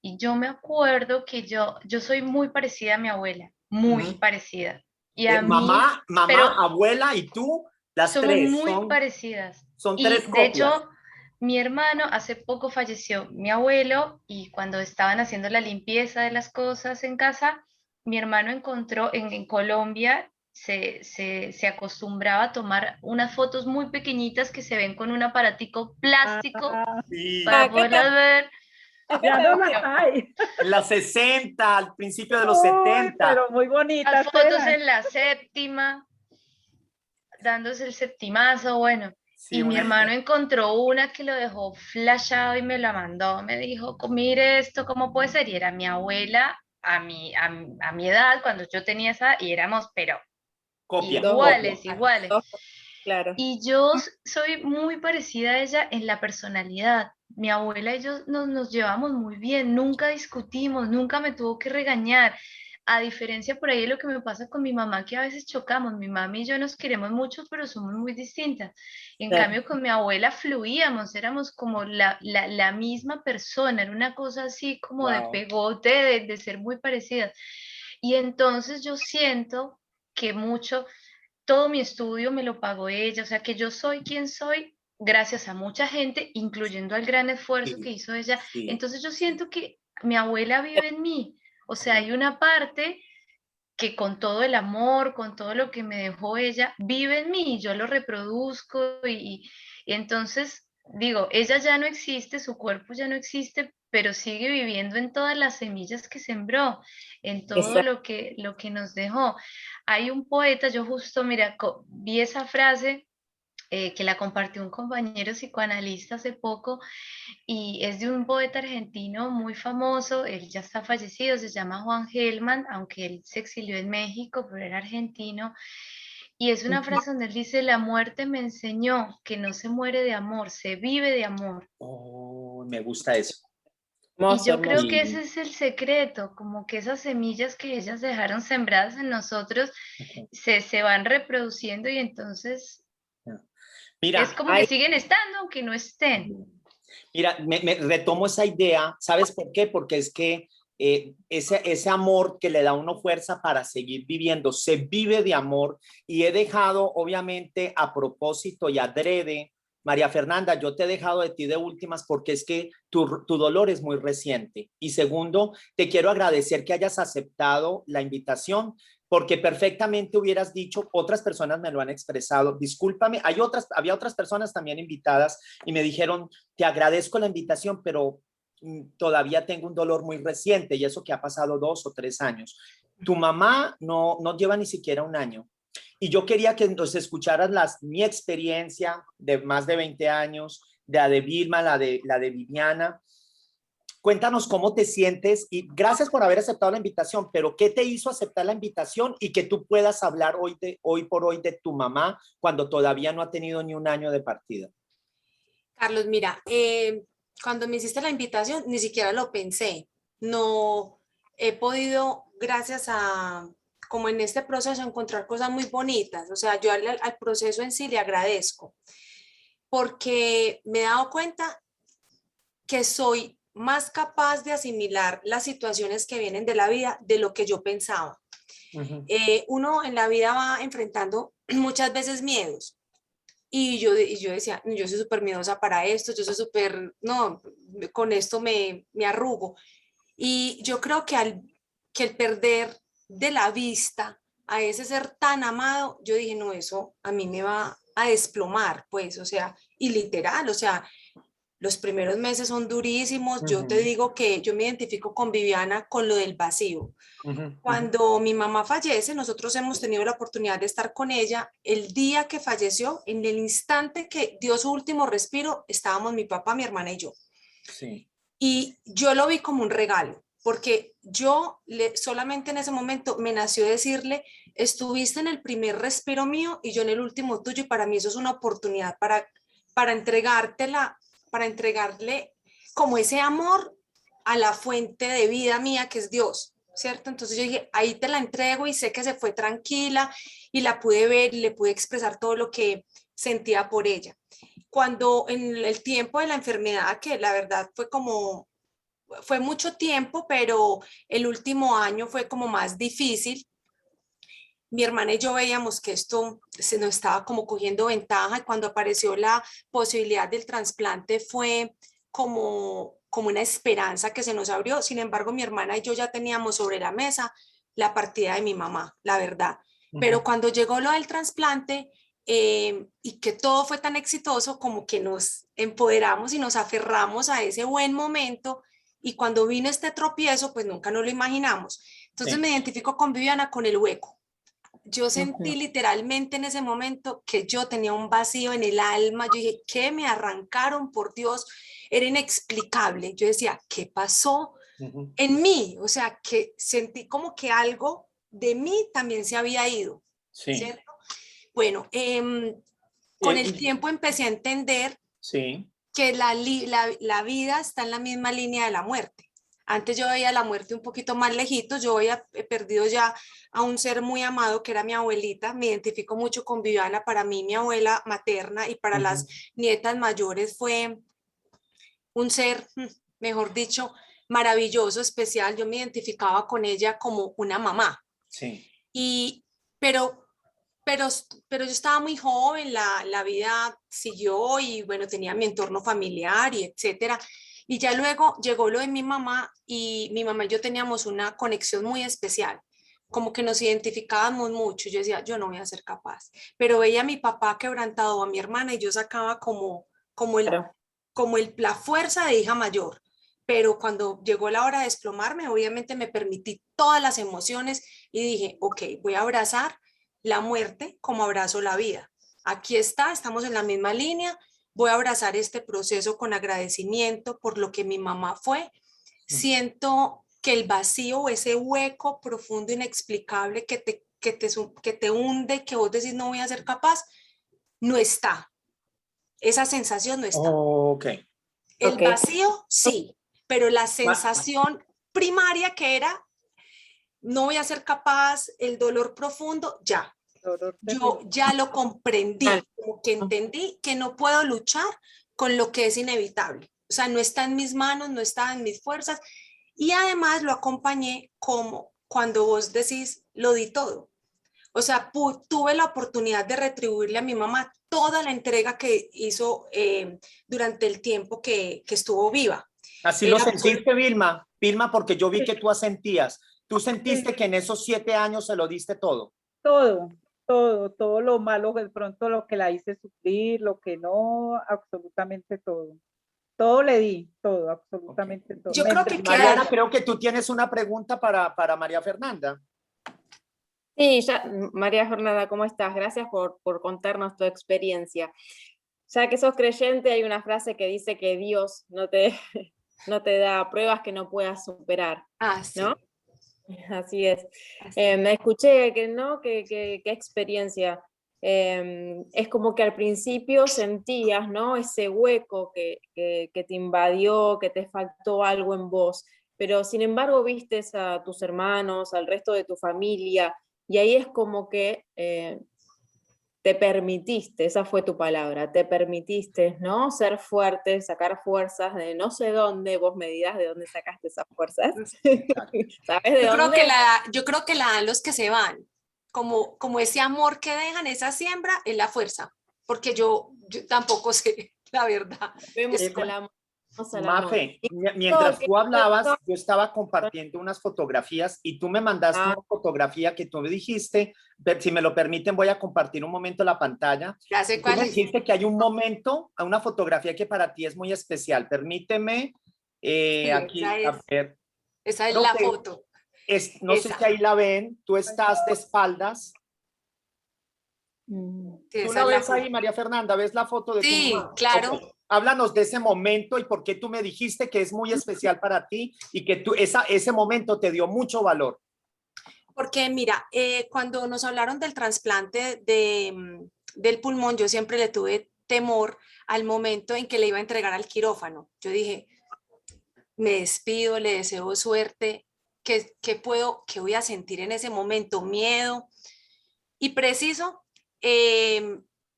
y yo me acuerdo que yo soy muy parecida a mi abuela, muy parecida. Y a mí, mamá, pero abuela y tú, las somos tres. muy parecidas. Son Y tres de copias. hecho, mi hermano hace poco falleció, mi abuelo, y cuando estaban haciendo la limpieza de las cosas en casa, mi hermano encontró en Colombia, se acostumbraba a tomar unas fotos muy pequeñitas que se ven con un aparatico plástico Sí. para poderlas ver. Ya no las hay. En los 60, al principio de los Uy, 70. pero muy bonitas Las fotos eran. en la séptima, dándose el septimazo, bueno. Sí, Y mi hermano encontró una que lo dejó flashado y me la mandó. Me dijo, mire esto, ¿cómo puede ser? Y era mi abuela a mi edad, cuando yo tenía esa, y éramos, pero copia. iguales, iguales. Claro. Y yo soy muy parecida a ella en la personalidad. Mi abuela y yo nos llevamos muy bien, nunca discutimos, nunca me tuvo que regañar. A diferencia por ahí de lo que me pasa con mi mamá, que a veces chocamos. Mi mamá y yo nos queremos mucho, pero somos muy distintas. En cambio, con mi abuela fluíamos, éramos como la misma persona, era una cosa así como de pegote, de ser muy parecidas. Y entonces yo siento que todo mi estudio me lo pagó ella, o sea que yo soy quien soy gracias a mucha gente, incluyendo al gran esfuerzo que hizo ella. Entonces yo siento que mi abuela vive en mí, o sea, hay una parte que con todo el amor, con todo lo que me dejó ella, vive en mí, yo lo reproduzco y entonces digo, ella ya no existe, su cuerpo ya no existe, pero sigue viviendo en todas las semillas que sembró, en todo lo que nos dejó. Hay un poeta, yo justo, mira, vi esa frase que la compartió un compañero psicoanalista hace poco y es de un poeta argentino muy famoso, él ya está fallecido, se llama Juan Gelman, aunque él se exilió en México, pero era argentino, y es una frase donde él dice, la muerte me enseñó que no se muere de amor, se vive de amor. Oh, me gusta eso. Y Hermoso, yo creo hermoso. que ese es el secreto, como que esas semillas que ellas dejaron sembradas en nosotros se van reproduciendo y entonces es Mira, como que siguen estando aunque no estén. mira, me retomo esa idea. ¿Sabes por qué? Porque es que ese amor que le da a uno fuerza para seguir viviendo, se vive de amor y he dejado, obviamente, a propósito y adrede, María Fernanda, yo te he dejado de ti de últimas porque es que tu dolor es muy reciente. Y segundo, te quiero agradecer que hayas aceptado la invitación porque perfectamente hubieras dicho, otras personas me lo han expresado, discúlpame, había otras personas también invitadas y me dijeron, te agradezco la invitación, pero todavía tengo un dolor muy reciente y eso que ha pasado 2 o 3 años. Tu mamá no lleva ni siquiera un año. Y yo quería que nos escucharas mi experiencia de más de 20 años, de la de Vilma, la de Viviana. Cuéntanos cómo te sientes y gracias por haber aceptado la invitación, pero ¿qué te hizo aceptar la invitación y que tú puedas hablar hoy por hoy de tu mamá cuando todavía no ha tenido ni un año de partida? Carlos, mira, cuando me hiciste la invitación, ni siquiera lo pensé. No he podido, gracias a, como en este proceso, encontrar cosas muy bonitas. O sea, yo al proceso en sí le agradezco, porque me he dado cuenta que soy más capaz de asimilar las situaciones que vienen de la vida de lo que yo pensaba. Uno en la vida va enfrentando muchas veces miedos. Y yo decía, yo soy súper miedosa para esto, yo soy súper, no, con esto me arrugo. Y yo creo que el perder de la vista a ese ser tan amado, yo dije, no, eso a mí me va a desplomar, pues, o sea, y literal, o sea, los primeros meses son durísimos. Yo te digo que yo me identifico con Viviana con lo del vacío. Cuando mi mamá fallece, nosotros hemos tenido la oportunidad de estar con ella. El día que falleció, en el instante que dio su último respiro, estábamos mi papá, mi hermana y yo. Sí. Y yo lo vi como un regalo, porque solamente en ese momento me nació decirle, estuviste en el primer respiro mío y yo en el último tuyo, y para mí eso es una oportunidad para entregártela, para entregarle como ese amor a la fuente de vida mía que es Dios, ¿cierto? Entonces yo dije, ahí te la entrego y sé que se fue tranquila y la pude ver y le pude expresar todo lo que sentía por ella. Cuando en el tiempo de la enfermedad, que la verdad fue mucho tiempo, pero el último año fue como más difícil. Mi hermana y yo veíamos que esto se nos estaba como cogiendo ventaja y cuando apareció la posibilidad del trasplante fue como una esperanza que se nos abrió. Sin embargo, mi hermana y yo ya teníamos sobre la mesa la partida de mi mamá, la verdad. Pero cuando llegó lo del trasplante y que todo fue tan exitoso, como que nos empoderamos y nos aferramos a ese buen momento y cuando vino este tropiezo, pues nunca nos lo imaginamos. Entonces me identifico con Viviana con el hueco. Yo sentí literalmente en ese momento que yo tenía un vacío en el alma. Yo dije, ¿qué me arrancaron? Por Dios, era inexplicable. Yo decía, ¿qué pasó en mí? O sea, que sentí como que algo de mí también se había ido, Sí. ¿cierto? Bueno, con el tiempo empecé a entender Sí. que la vida está en la misma línea de la muerte. Antes yo veía la muerte un poquito más lejito, yo había perdido ya a un ser muy amado que era mi abuelita, me identifico mucho con Viviana, para mí mi abuela materna y para las nietas mayores fue un ser, mejor dicho, maravilloso, especial, yo me identificaba con ella como una mamá. Sí. Y, pero, pero, pero yo estaba muy joven, la vida siguió y bueno, tenía mi entorno familiar y etcétera. Y ya luego llegó lo de mi mamá y mi mamá y yo teníamos una conexión muy especial, como que nos identificábamos mucho. Yo decía, yo no voy a ser capaz, pero veía a mi papá quebrantado, a mi hermana y yo sacaba Claro. la fuerza de hija mayor. Pero cuando llegó la hora de desplomarme, obviamente me permití todas las emociones y dije, ok, voy a abrazar la muerte como abrazo la vida. aquí está, estamos en la misma línea, voy a abrazar este proceso con agradecimiento por lo que mi mamá fue. Siento que el vacío o ese hueco profundo, inexplicable que te hunde, que vos decís no voy a ser capaz, no está. Esa sensación no está. Ok. El Ok. vacío, sí, pero la sensación primaria que era no voy a ser capaz, el dolor profundo, ya. Dolor Yo terrible. ya lo comprendí, Ah. como que entendí que no puedo luchar con lo que es inevitable. O sea, no está en mis manos, no está en mis fuerzas. Y además lo acompañé como cuando vos decís, lo di todo. O sea, tuve la oportunidad de retribuirle a mi mamá toda la entrega que hizo durante el tiempo que estuvo viva. Así lo Era sentiste, Vilma. Vilma, porque yo vi que tú asentías. ¿Tú sentiste Sí. que en esos 7 años se lo diste todo? Todo lo malo, de pronto lo que la hice sufrir, lo que no, absolutamente todo. Todo le di, todo, absolutamente todo. Yo Me creo que entregué a Mariana, ella. creo que tú tienes una pregunta para María Fernanda. Sí, ya, María Fernanda, ¿cómo estás? Gracias por contarnos tu experiencia. Ya que sos creyente, hay una frase que dice que Dios no te da pruebas que no puedas superar, sí, ¿no? Así es. así. Me escuché que, ¿no? Qué experiencia. Es como que al principio sentías, ¿no? Ese hueco que te invadió, que te faltó algo en vos, pero sin embargo vistes a tus hermanos, al resto de tu familia, y ahí es como que te permitiste, esa fue tu palabra, te permitiste, ¿no? Ser fuerte, sacar fuerzas de no sé dónde, vos me dirás de dónde sacaste esas fuerzas. ¿Sabes de dónde? Yo creo que la dan los que se van, como ese amor que dejan, esa siembra es la fuerza, porque yo tampoco sé la verdad. Vemos Eh, al amor, vemos al amor. Mafe, Y mientras que tú hablabas, yo estaba compartiendo unas fotografías y tú me mandaste Ah. una fotografía que tú me dijiste, si me lo permiten, voy a compartir un momento la pantalla. Ya sé Tú cuál me es. dijiste que hay un momento, una fotografía que para ti es muy especial. Permíteme Sí, aquí, a ver, esa es creo la que foto. no sé Esa. si ahí la ven, tú estás de espaldas. Sí, ¿Tú esa la es la ves foto. ahí, María Fernanda? ¿Ves la foto de tu Sí, mamá? claro. Ok. Háblanos de ese momento y por qué tú me dijiste que es muy especial para ti y que ese momento te dio mucho valor. Porque mira, cuando nos hablaron del trasplante del pulmón, yo siempre le tuve temor al momento en que le iba a entregar al quirófano. Yo dije, me despido, le deseo suerte, ¿qué voy a sentir en ese momento? Miedo. Y preciso,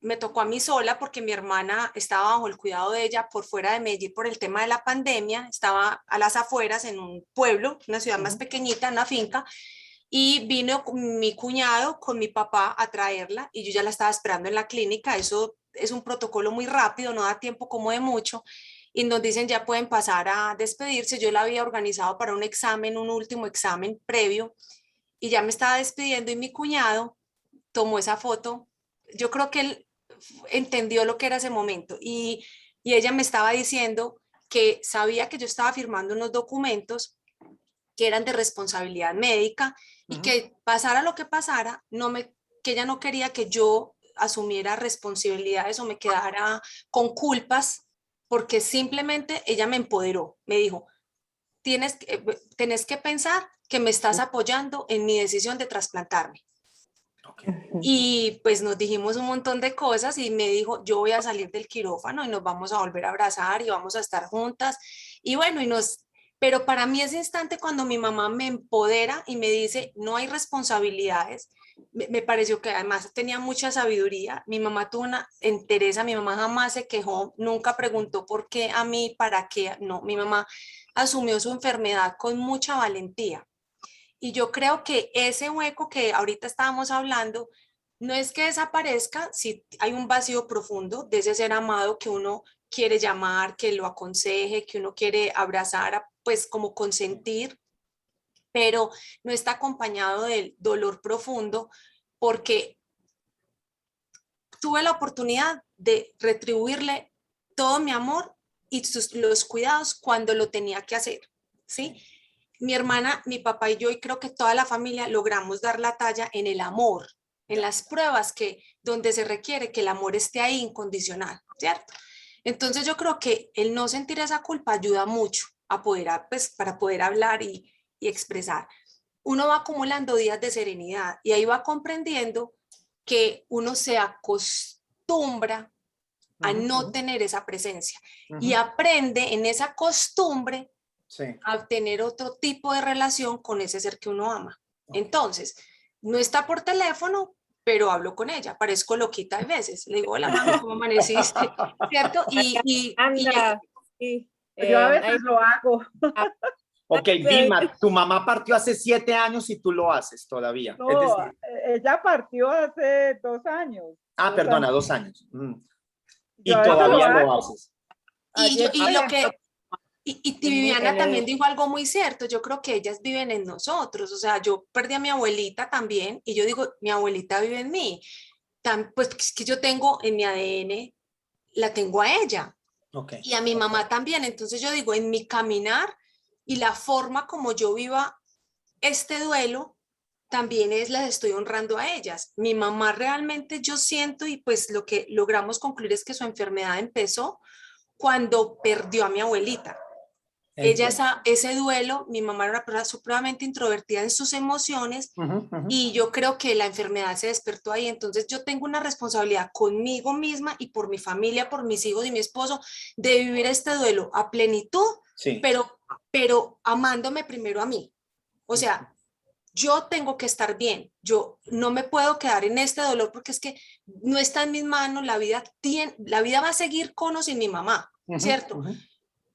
me tocó a mí sola porque mi hermana estaba bajo el cuidado de ella por fuera de Medellín por el tema de la pandemia, estaba a las afueras en un pueblo, una ciudad más pequeñita, en una finca, y vino mi cuñado con mi papá a traerla y yo ya la estaba esperando en la clínica. Eso es un protocolo muy rápido, no da tiempo como de mucho, y nos dicen ya pueden pasar a despedirse. Yo la había organizado para un examen, un último examen previo, y ya me estaba despidiendo y mi cuñado tomó esa foto. Yo creo que él entendió lo que era ese momento y ella me estaba diciendo que sabía que yo estaba firmando unos documentos que eran de responsabilidad médica y que pasara lo que pasara, que ella no quería que yo asumiera responsabilidades o me quedara con culpas, porque simplemente ella me empoderó, me dijo, tenés que pensar que me estás apoyando en mi decisión de trasplantarme. Y pues nos dijimos un montón de cosas y me dijo, yo voy a salir del quirófano y nos vamos a volver a abrazar y vamos a estar juntas. Y bueno, pero para mí ese instante cuando mi mamá me empodera y me dice, no hay responsabilidades, me pareció que además tenía mucha sabiduría. Mi mamá tuvo una entereza, mi mamá jamás se quejó, nunca preguntó por qué a mí, para qué, no, mi mamá asumió su enfermedad con mucha valentía. Y yo creo que ese hueco que ahorita estábamos hablando, no es que desaparezca, si hay un vacío profundo de ese ser amado que uno quiere llamar, que lo aconseje, que uno quiere abrazar, pues como consentir, pero no está acompañado del dolor profundo porque tuve la oportunidad de retribuirle todo mi amor y los cuidados cuando lo tenía que hacer, ¿sí? Mi hermana, mi papá y yo, y creo que toda la familia logramos dar la talla en el amor, en las pruebas donde se requiere que el amor esté ahí incondicional, ¿cierto? Entonces yo creo que el no sentir esa culpa ayuda mucho a poder, pues, para poder hablar y expresar. Uno va acumulando días de serenidad y ahí va comprendiendo que uno se acostumbra a no tener esa presencia y aprende en esa costumbre a tener otro tipo de relación con ese ser que uno ama. Entonces, no está por teléfono, pero hablo con ella, parezco loquita a veces, le digo, hola mami, ¿cómo amaneciste? ¿Cierto? Anda, sí, Yo a veces ahí- lo hago. Ok, Vilma, tu mamá partió hace 7 años y tú lo haces todavía. Es No, decir, ella partió hace 2 años. perdona, 2 años. Yo Y a veces lo todavía lo hago. haces. Ayer, por ejemplo, Y Viviana también dijo algo muy cierto, yo creo que ellas viven en nosotros, o sea, yo perdí a mi abuelita también y yo digo, mi abuelita vive en mí, pues es que yo tengo en mi ADN, la tengo a ella Okay. y a mi mamá también, entonces yo digo, en mi caminar y la forma como yo viva este duelo, también las estoy honrando a ellas. Mi mamá realmente yo siento y pues lo que logramos concluir es que su enfermedad empezó cuando perdió a mi abuelita. Ella, ese duelo, mi mamá era una persona supremamente introvertida en sus emociones y yo creo que la enfermedad se despertó ahí. Entonces yo tengo una responsabilidad conmigo misma y por mi familia, por mis hijos y mi esposo, de vivir este duelo a plenitud, Sí. pero amándome primero a mí. O sea, yo tengo que estar bien. Yo no me puedo quedar en este dolor porque es que no está en mis manos. La vida va a seguir con o sin mi mamá, ¿cierto?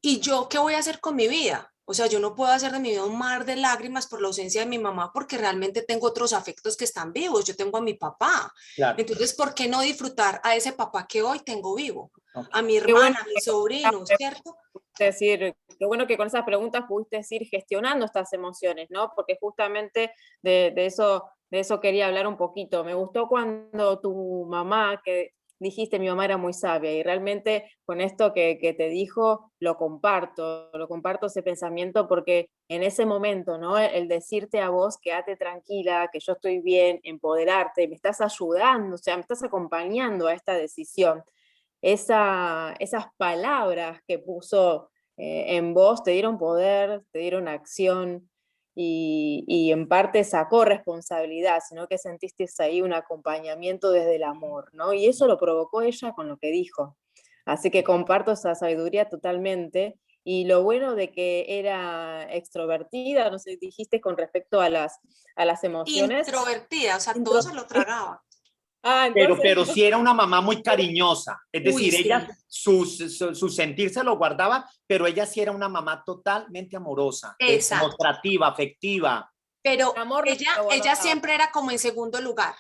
¿Y yo qué voy a hacer con mi vida? O sea, yo no puedo hacer de mi vida un mar de lágrimas por la ausencia de mi mamá porque realmente tengo otros afectos que están vivos. Yo tengo a mi papá. Claro. Entonces, ¿por qué no disfrutar a ese papá que hoy tengo vivo? Okay. A mi hermana, a mis sobrinos, ¿cierto? Es decir, qué bueno que con esas preguntas pudiste ir gestionando estas emociones, ¿no? Porque justamente de eso quería hablar un poquito. Me gustó cuando tu mamá, que dijiste mi mamá era muy sabia, y realmente con esto que te dijo lo comparto ese pensamiento, porque en ese momento, ¿no? El decirte a vos, quédate tranquila, que yo estoy bien, empoderarte, me estás ayudando, o sea, me estás acompañando a esta decisión. Esas palabras que puso en vos te dieron poder, te dieron acción y en parte sacó responsabilidad, sino que sentiste ahí un acompañamiento desde el amor, ¿no? Y eso lo provocó ella con lo que dijo. Así que comparto esa sabiduría totalmente. Y lo bueno de que era extrovertida, no sé, dijiste con respecto a las emociones. Introvertida, o sea, todo se lo tragaba. Entonces, Pero sí era una mamá muy cariñosa, es decir, sí. ella su sentir se lo guardaba, pero ella sí era una mamá totalmente amorosa, demostrativa, afectiva. Pero ella siempre era como en segundo lugar.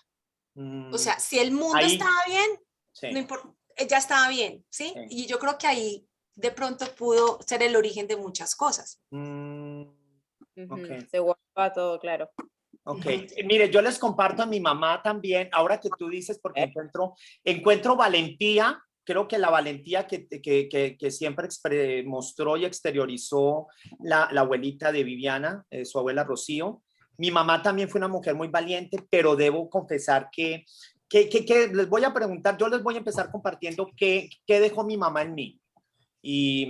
O sea, si el mundo estaba bien, no importa, ella estaba bien, ¿sí? Y yo creo que ahí de pronto pudo ser el origen de muchas cosas. Okay. Se guardaba todo, claro. Ok, mire, yo les comparto a mi mamá también, ahora que tú dices, porque encuentro valentía, creo que la valentía que siempre mostró y exteriorizó la abuelita de Viviana, su abuela Rocío. Mi mamá también fue una mujer muy valiente, pero debo confesar que les voy a preguntar, yo les voy a empezar compartiendo qué dejó mi mamá en mí. Y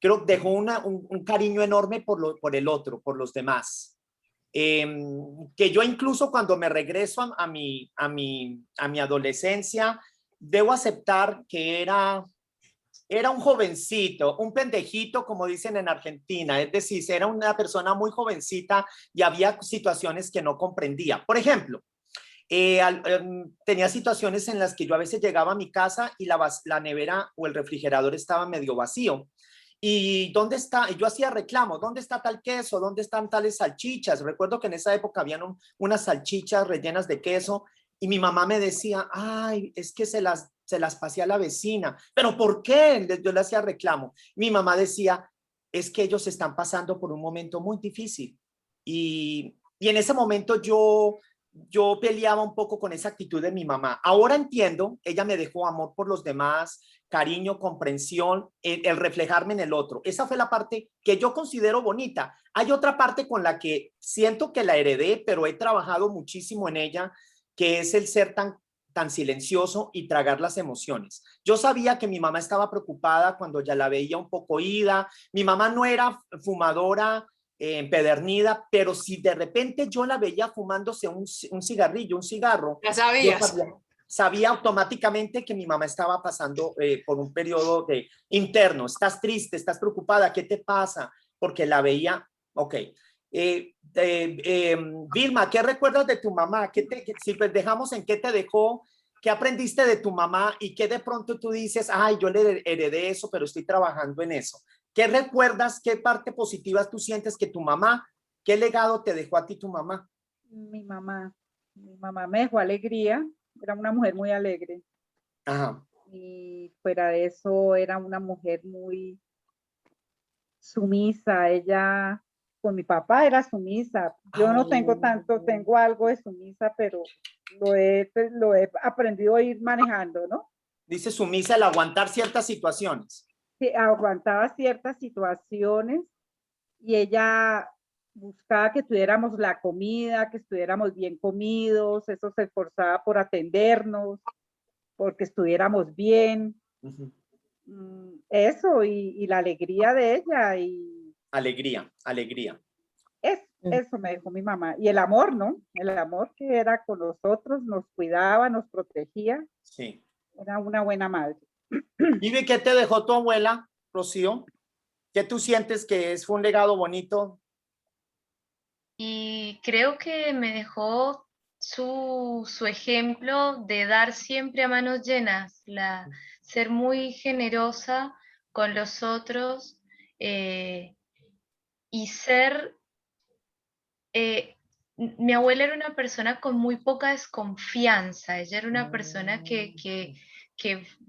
creo que dejó un cariño enorme por el otro, por los demás. Que yo incluso cuando me regreso a mi adolescencia, debo aceptar que era un jovencito, un pendejito, como dicen en Argentina, es decir, era una persona muy jovencita y había situaciones que no comprendía. Por ejemplo, tenía situaciones en las que yo a veces llegaba a mi casa y la nevera o el refrigerador estaba medio vacío. ¿Y dónde está? Y yo hacía reclamo, ¿dónde está tal queso? ¿Dónde están tales salchichas? Recuerdo que en esa época habían unas salchichas rellenas de queso y mi mamá me decía, ay, es que se las pasé a la vecina. ¿Pero por qué? Yo le hacía reclamo. Mi mamá decía, es que ellos están pasando por un momento muy difícil. Y en ese momento yo peleaba un poco con esa actitud de mi mamá. Ahora entiendo, ella me dejó amor por los demás, cariño, comprensión, el reflejarme en el otro. Esa fue la parte que yo considero bonita. Hay otra parte con la que siento que la heredé, pero he trabajado muchísimo en ella, que es el ser tan silencioso y tragar las emociones. Yo sabía que mi mamá estaba preocupada cuando ya la veía un poco ida. Mi mamá no era fumadora empedernida, pero si de repente yo la veía fumándose un cigarrillo, un cigarro, Ya yo sabías. sabía automáticamente que mi mamá estaba pasando por un periodo interno. Estás triste, estás preocupada, ¿qué te pasa? Porque la veía, ok. Vilma, ¿qué recuerdas de tu mamá? Si pues dejamos en qué te dejó, qué aprendiste de tu mamá y qué de pronto tú dices, ay, yo le heredé eso, pero estoy trabajando en eso. ¿Qué recuerdas? ¿Qué parte positiva tú sientes que tu mamá, qué legado te dejó a ti tu mamá? Mi mamá me dejó alegría, era una mujer muy alegre. Ajá. Y fuera de eso era una mujer muy sumisa. Ella, con mi papá era sumisa. Yo no tengo tanto, tengo algo de sumisa, pero lo he aprendido a ir manejando, ¿no? Dice sumisa el aguantar ciertas situaciones. Que aguantaba ciertas situaciones y ella buscaba que tuviéramos la comida, que estuviéramos bien comidos, eso se esforzaba por atendernos, porque estuviéramos bien. Uh-huh. Eso, y la alegría de ella. Y alegría. Eso me dejó mi mamá. Y el amor, ¿no? El amor que era con nosotros, nos cuidaba, nos protegía. Sí. Era una buena madre. ¿Y qué te dejó tu abuela, Rocío? ¿Qué tú sientes que fue un legado bonito? Y creo que me dejó su ejemplo de dar siempre a manos llenas, ser muy generosa con los otros y ser... mi abuela era una persona con muy poca desconfianza, ella era una persona que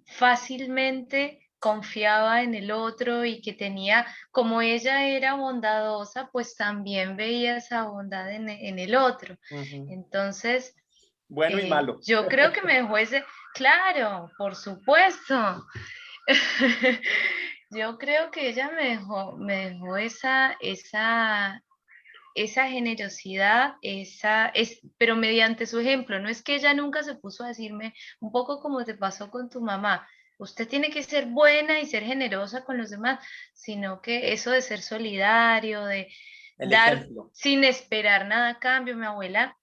fácilmente confiaba en el otro y que tenía, como ella era bondadosa, pues también veía esa bondad en el otro. Uh-huh. Entonces, bueno y malo. Yo creo que me dejó claro, por supuesto. Yo creo que ella me dejó esa generosidad, pero mediante su ejemplo. No es que ella nunca se puso a decirme, un poco como te pasó con tu mamá, usted tiene que ser buena y ser generosa con los demás, sino que eso de ser solidario, de dar ejemplo. Sin esperar nada a cambio. Mi abuela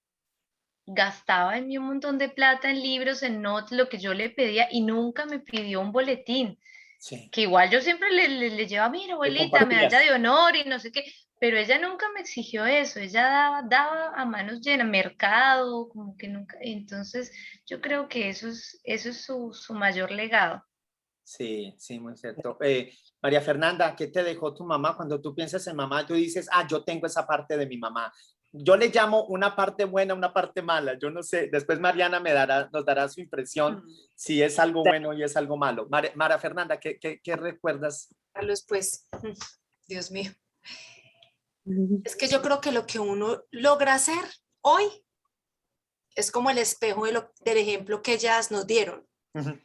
gastaba en mí un montón de plata en libros, en notas, lo que yo le pedía, y nunca me pidió un boletín. Sí. Que igual yo siempre le llevaba, mira, abuelita, medalla de honor y no sé qué, pero ella nunca me exigió eso. Ella daba a manos llenas, mercado, como que nunca. Entonces yo creo que eso es su mayor legado. Sí, muy cierto. María Fernanda, ¿qué te dejó tu mamá? Cuando tú piensas en mamá, tú dices, yo tengo esa parte de mi mamá. Yo le llamo una parte buena, una parte mala. Yo no sé, después Mariana nos dará su impresión si es algo bueno y es algo malo. María Fernanda, ¿qué recuerdas? Carlos, pues, Dios mío. Es que yo creo que lo que uno logra hacer hoy es como el espejo del ejemplo que ellas nos dieron. Uh-huh.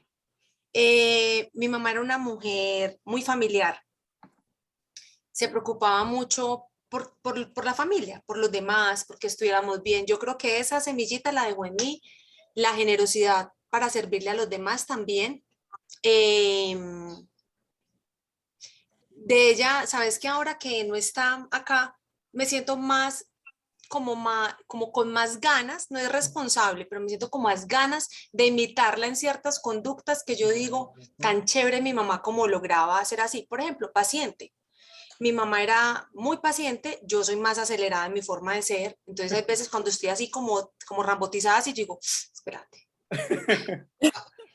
Mi mamá era una mujer muy familiar. Se preocupaba mucho por la familia, por los demás, porque estuviéramos bien. Yo creo que esa semillita la dejó en mí, la generosidad para servirle a los demás también. De ella, sabes que ahora que no está acá, me siento como con más ganas, no es responsable, pero me siento con más ganas de imitarla en ciertas conductas que yo digo, tan chévere mi mamá como lograba hacer así. Por ejemplo, paciente. Mi mamá era muy paciente, yo soy más acelerada en mi forma de ser, entonces hay veces cuando estoy así como rambotizada, así digo, espérate.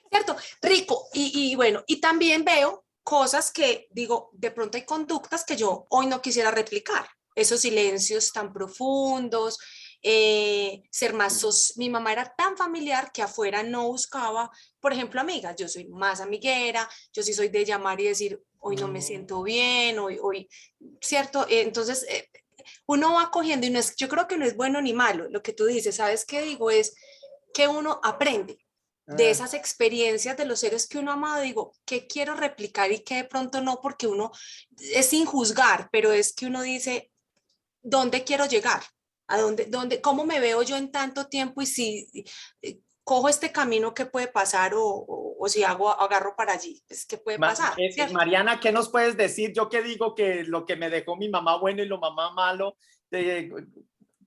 ¿Cierto? Rico. Y bueno, y también veo cosas que digo, de pronto hay conductas que yo hoy no quisiera replicar, esos silencios tan profundos, ser más, mi mamá era tan familiar que afuera no buscaba, por ejemplo, amigas, yo soy más amiguera, yo sí soy de llamar y decir, hoy no me siento bien, hoy, ¿cierto? Entonces, uno va cogiendo y yo creo que no es bueno ni malo, lo que tú dices, ¿sabes qué digo? Es que uno aprende de esas experiencias de los seres que uno ha amado, digo, ¿qué quiero replicar y qué de pronto no? Porque uno es sin juzgar, pero es que uno dice, ¿dónde quiero llegar? ¿A cómo me veo yo en tanto tiempo? Y si cojo este camino, ¿qué puede pasar? O si agarro para allí, pues, ¿qué puede pasar? ¿Cierto? Mariana, ¿qué nos puedes decir? Yo que digo que lo que me dejó mi mamá bueno y lo mamá malo,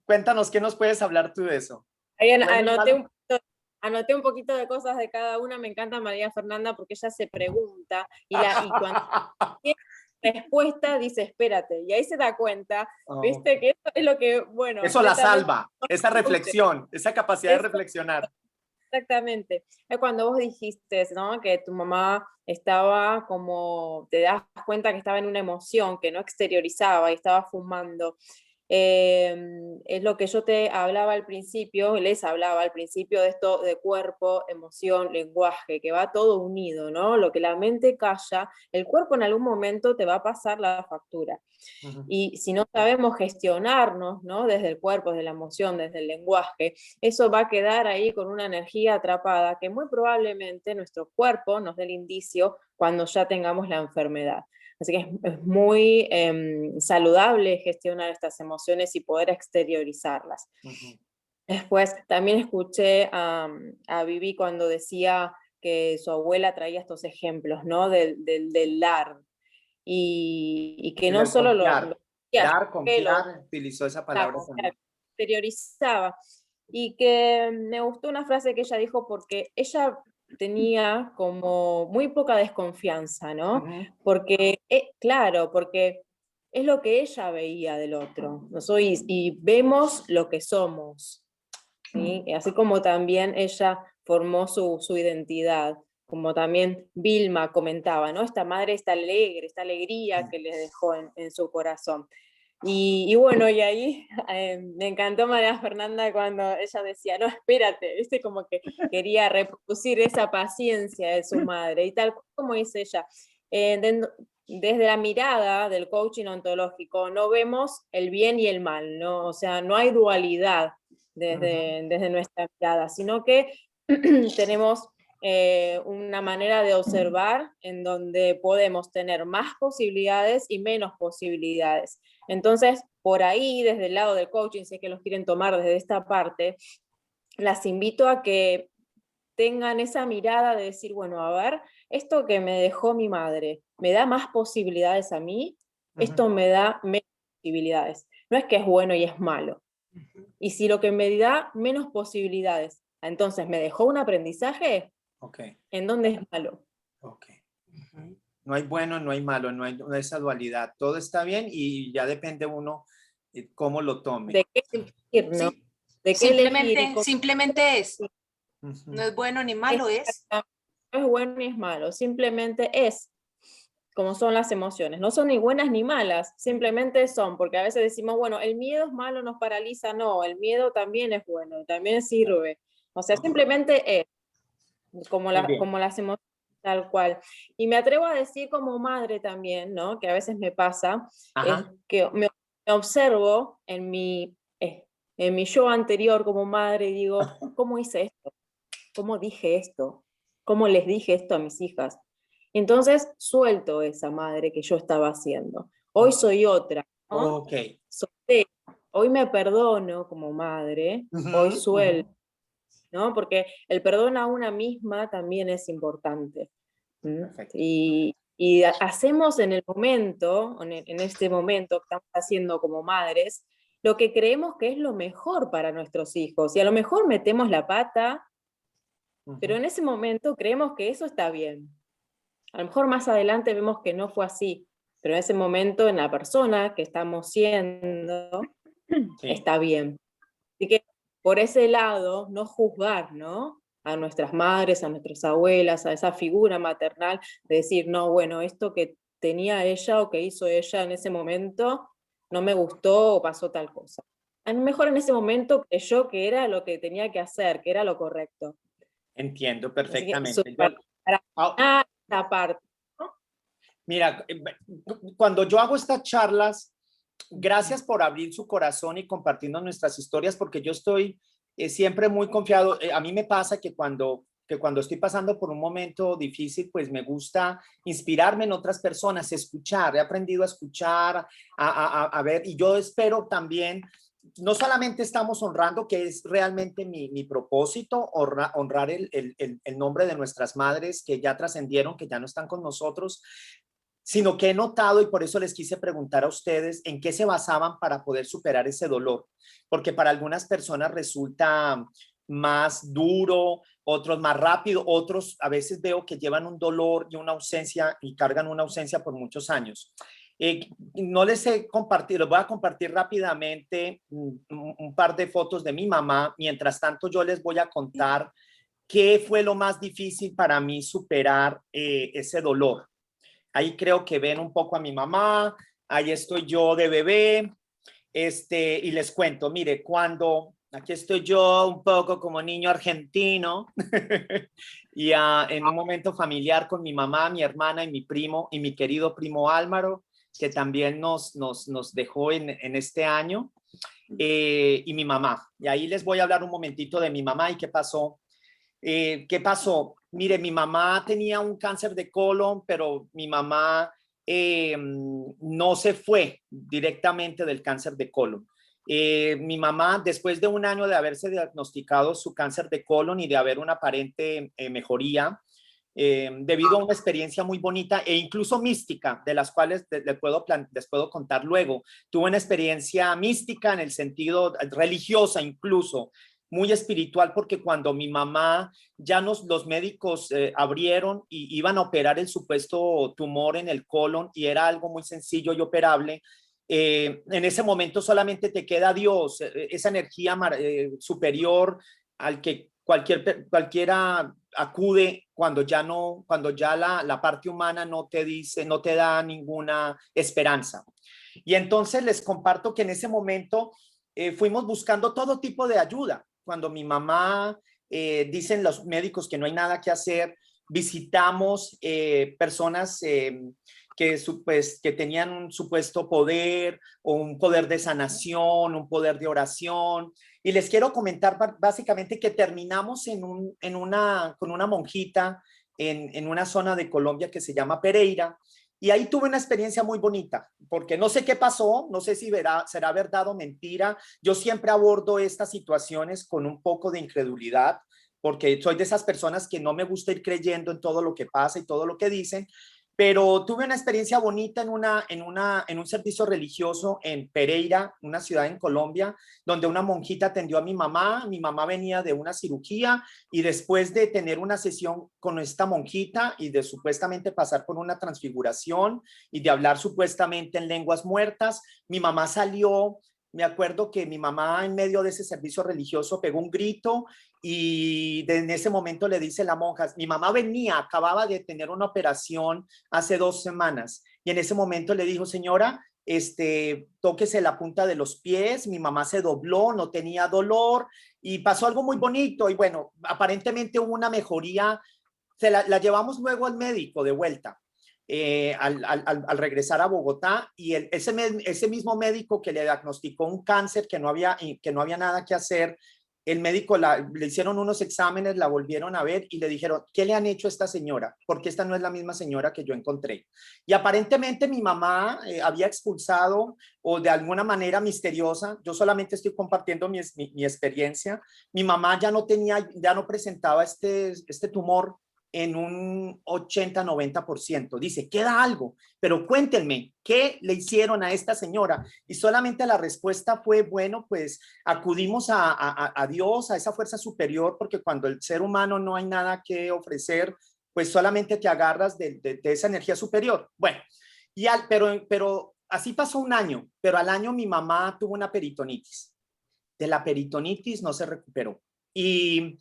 cuéntanos, ¿qué nos puedes hablar tú de eso? Ahí Bueno y malo. anoté un poquito de cosas de cada una. Me encanta María Fernanda porque ella se pregunta y cuando tiene respuesta dice espérate, y ahí se da cuenta, viste, que eso es lo que, bueno, eso la netamente, salva, esa reflexión, esa capacidad de reflexionar. exactamente. Es cuando vos dijiste, ¿no? Que tu mamá estaba como, te das cuenta que estaba en una emoción, que no exteriorizaba y estaba fumando. Es lo que yo te hablaba al principio, les hablaba al principio de esto de cuerpo, emoción, lenguaje, que va todo unido, ¿no? Lo que la mente calla, el cuerpo en algún momento te va a pasar la factura. Y si no sabemos gestionarnos, ¿no? Desde el cuerpo, desde la emoción, desde el lenguaje, eso va a quedar ahí con una energía atrapada que muy probablemente nuestro cuerpo nos dé el indicio cuando ya tengamos la enfermedad. Así que es muy saludable gestionar estas emociones y poder exteriorizarlas. Después también escuché a Vivi cuando decía que su abuela traía estos ejemplos, ¿no? Del dar. Y que no solo confiar, dar, confiar, utilizó esa palabra también. Exteriorizaba. Y que me gustó una frase que ella dijo porque ella tenía como muy poca desconfianza, ¿no? Porque, claro, porque es lo que ella veía del otro, ¿no? Y vemos lo que somos, ¿sí? Así como también ella formó su identidad, como también Vilma comentaba, ¿no? Esta madre está alegre, esta alegría que le dejó en su corazón. Y bueno, y ahí me encantó María Fernanda cuando ella decía, no, espérate, ¿viste? Como que quería reproducir esa paciencia de su madre, y tal como dice ella. Desde la mirada del coaching ontológico no vemos el bien y el mal, ¿no? O sea, no hay dualidad desde nuestra mirada, sino que tenemos una manera de observar en donde podemos tener más posibilidades y menos posibilidades. Entonces, por ahí, desde el lado del coaching, sé que los quieren tomar desde esta parte, las invito a que tengan esa mirada de decir, bueno, a ver, esto que me dejó mi madre, ¿me da más posibilidades a mí? Esto me da menos posibilidades. No es que es bueno y es malo. Y si lo que me da menos posibilidades, entonces me dejó un aprendizaje, ¿en dónde es malo? No hay bueno, no hay malo, no hay esa dualidad. Todo está bien y ya depende uno cómo lo tome. ¿De qué elegir, no? Sí. ¿De qué elegir? Simplemente es. No es bueno ni malo, es. No es bueno ni es malo, simplemente es. Como son las emociones. No son ni buenas ni malas, simplemente son, porque a veces decimos, bueno, el miedo es malo, nos paraliza. No, el miedo también es bueno, también sirve. O sea, simplemente es, como las emociones tal cual. Y me atrevo a decir como madre también, ¿no? Que a veces me pasa, es que me observo en mi yo anterior como madre y digo, ¿cómo hice esto? ¿Cómo dije esto? ¿Cómo les dije esto a mis hijas? Entonces suelto esa madre que yo estaba haciendo. Hoy soy otra, ¿no? Hoy me perdono como madre, hoy suelto, ¿no? Porque el perdón a una misma también es importante. Y hacemos en el momento, en este momento que estamos haciendo como madres, lo que creemos que es lo mejor para nuestros hijos. Y a lo mejor metemos la pata, pero en ese momento creemos que eso está bien. A lo mejor más adelante vemos que no fue así, pero en ese momento en la persona que estamos siendo está bien. Así que por ese lado, no juzgar, ¿no? A nuestras madres, a nuestras abuelas, a esa figura maternal, de decir, no, bueno, esto que tenía ella o que hizo ella en ese momento no me gustó o pasó tal cosa. A lo mejor en ese momento creyó que era lo que tenía que hacer, que era lo correcto. Entiendo perfectamente. Esta parte, ¿no? Mira, cuando yo hago estas charlas, gracias por abrir su corazón y compartiendo nuestras historias, porque yo estoy siempre muy confiado. A mí me pasa que cuando estoy pasando por un momento difícil, pues me gusta inspirarme en otras personas, escuchar. He aprendido a escuchar, a ver, y yo espero también no solamente estamos honrando, que es realmente mi propósito, honrar el nombre de nuestras madres que ya trascendieron, que ya no están con nosotros, sino que he notado, y por eso les quise preguntar a ustedes, en qué se basaban para poder superar ese dolor, porque para algunas personas resulta más duro, otros más rápido, otros a veces veo que llevan un dolor y una ausencia y cargan una ausencia por muchos años. No les he compartido, les voy a compartir rápidamente un par de fotos de mi mamá. Mientras tanto, yo les voy a contar qué fue lo más difícil para mí superar ese dolor. Ahí creo que ven un poco a mi mamá, ahí estoy yo de bebé, y les cuento, mire, aquí estoy yo un poco como niño argentino y en un momento familiar con mi mamá, mi hermana y mi primo y mi querido primo Álvaro, que también nos dejó en este año, y mi mamá. Y ahí les voy a hablar un momentito de mi mamá y qué pasó. ¿Qué pasó? Mire, mi mamá tenía un cáncer de colon, pero mi mamá no se fue directamente del cáncer de colon. Mi mamá, después de un año de haberse diagnosticado su cáncer de colon y de haber una aparente mejoría, debido a una experiencia muy bonita e incluso mística, de las cuales les puedo contar luego. Tuve una experiencia mística en el sentido religiosa incluso, muy espiritual, porque cuando mi mamá ya los médicos abrieron y iban a operar el supuesto tumor en el colon y era algo muy sencillo y operable, en ese momento solamente te queda Dios, esa energía superior al que cualquiera acude cuando ya la parte humana no te da ninguna esperanza. Y entonces les comparto que en ese momento fuimos buscando todo tipo de ayuda. Cuando mi mamá, dicen los médicos que no hay nada que hacer, visitamos personas que tenían un supuesto poder o un poder de sanación, un poder de oración. Y les quiero comentar básicamente que terminamos con una monjita en una zona de Colombia que se llama Pereira. Y ahí tuve una experiencia muy bonita, porque no sé qué pasó, no sé si será verdad o mentira. Yo siempre abordo estas situaciones con un poco de incredulidad, porque soy de esas personas que no me gusta ir creyendo en todo lo que pasa y todo lo que dicen. Pero tuve una experiencia bonita en un servicio religioso en Pereira, una ciudad en Colombia, donde una monjita atendió a mi mamá. Mi mamá venía de una cirugía y después de tener una sesión con esta monjita y de supuestamente pasar por una transfiguración y de hablar supuestamente en lenguas muertas, mi mamá salió. Me acuerdo que mi mamá en medio de ese servicio religioso pegó un grito y en ese momento le dice la monja, mi mamá acababa de tener una operación hace 2 semanas y en ese momento le dijo, señora, tóquese la punta de los pies. Mi mamá se dobló, no tenía dolor y pasó algo muy bonito y bueno, aparentemente hubo una mejoría. La llevamos luego al médico de vuelta. Al regresar a Bogotá y ese mismo médico que le diagnosticó un cáncer que no había nada que hacer, el médico le hicieron unos exámenes, la volvieron a ver y le dijeron, ¿qué le han hecho a esta señora? Porque esta no es la misma señora que yo encontré. Y aparentemente mi mamá había expulsado o de alguna manera misteriosa, yo solamente estoy compartiendo mi experiencia, mi mamá ya no presentaba este tumor en un 80-90%. Dice, queda algo, pero cuéntenme, ¿qué le hicieron a esta señora? Y solamente la respuesta fue, bueno, pues acudimos a Dios, a esa fuerza superior, porque cuando el ser humano no hay nada que ofrecer, pues solamente te agarras de esa energía superior. Bueno, pero así pasó un año, pero al año mi mamá tuvo una peritonitis. De la peritonitis no se recuperó. Y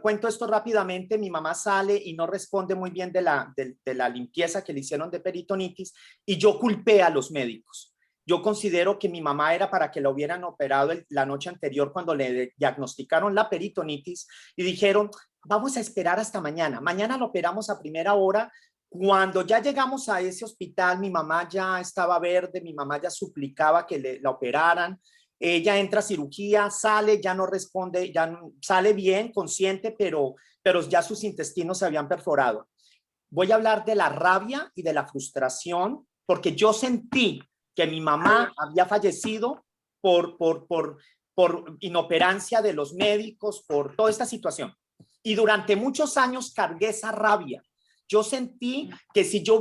cuento esto rápidamente, mi mamá sale y no responde muy bien de la limpieza que le hicieron de peritonitis y yo culpé a los médicos. Yo considero que mi mamá era para que la hubieran operado la noche anterior cuando le diagnosticaron la peritonitis y dijeron, vamos a esperar hasta mañana. Mañana lo operamos a primera hora. Cuando ya llegamos a ese hospital, mi mamá ya estaba verde, mi mamá ya suplicaba que la operaran. Ella entra a cirugía, sale, ya no responde, sale bien, consciente, pero ya sus intestinos se habían perforado. Voy a hablar de la rabia y de la frustración, porque yo sentí que mi mamá había fallecido por inoperancia de los médicos, por toda esta situación. Y durante muchos años cargué esa rabia. Yo sentí que si yo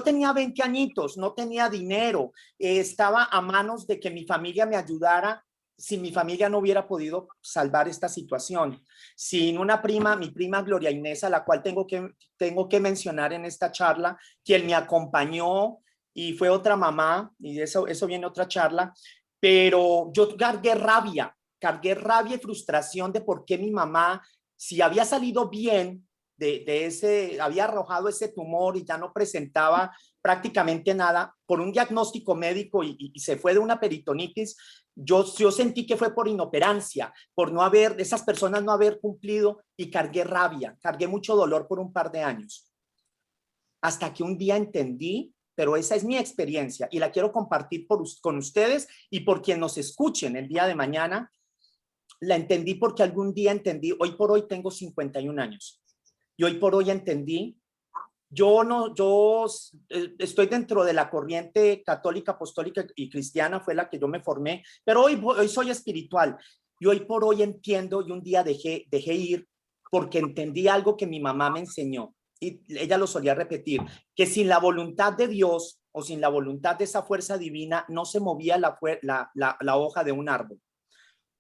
tenía 20 añitos, no tenía dinero, estaba a manos de que mi familia me ayudara, si mi familia no hubiera podido salvar esta situación. Sin una prima, mi prima Gloria Inés, a la cual tengo que mencionar en esta charla, quien me acompañó y fue otra mamá, y eso viene otra charla, pero yo cargué rabia y frustración de por qué mi mamá, si había salido bien, había arrojado ese tumor y ya no presentaba prácticamente nada por un diagnóstico médico y se fue de una peritonitis. Yo sentí que fue por inoperancia, por esas personas no haber cumplido, y cargué rabia, cargué mucho dolor por un par de años. Hasta que un día entendí, pero esa es mi experiencia y la quiero compartir con ustedes y por quien nos escuchen el día de mañana. La entendí porque algún día entendí, hoy por hoy tengo 51 años. Y hoy por hoy entendí, yo estoy dentro de la corriente católica, apostólica y cristiana, fue la que yo me formé, pero hoy soy espiritual. Y hoy por hoy entiendo, y un día dejé ir porque entendí algo que mi mamá me enseñó. Y ella lo solía repetir, que sin la voluntad de Dios o sin la voluntad de esa fuerza divina no se movía la hoja de un árbol.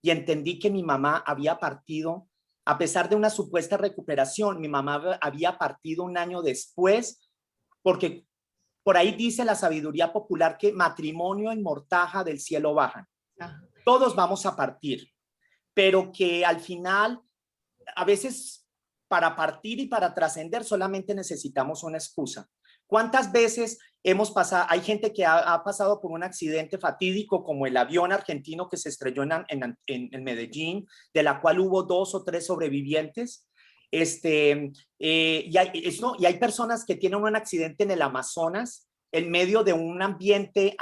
Y entendí que mi mamá había partido. A pesar de una supuesta recuperación, mi mamá había partido un año después, porque por ahí dice la sabiduría popular que matrimonio en mortaja del cielo bajan. Todos vamos a partir, pero que al final, a veces para partir y para trascender solamente necesitamos una excusa. ¿Cuántas veces hay gente que ha pasado por un accidente fatídico como el avión argentino que se estrelló en Medellín, de la cual hubo 2 o 3 sobrevivientes? Y hay personas que tienen un accidente en el Amazonas, en medio de un ambiente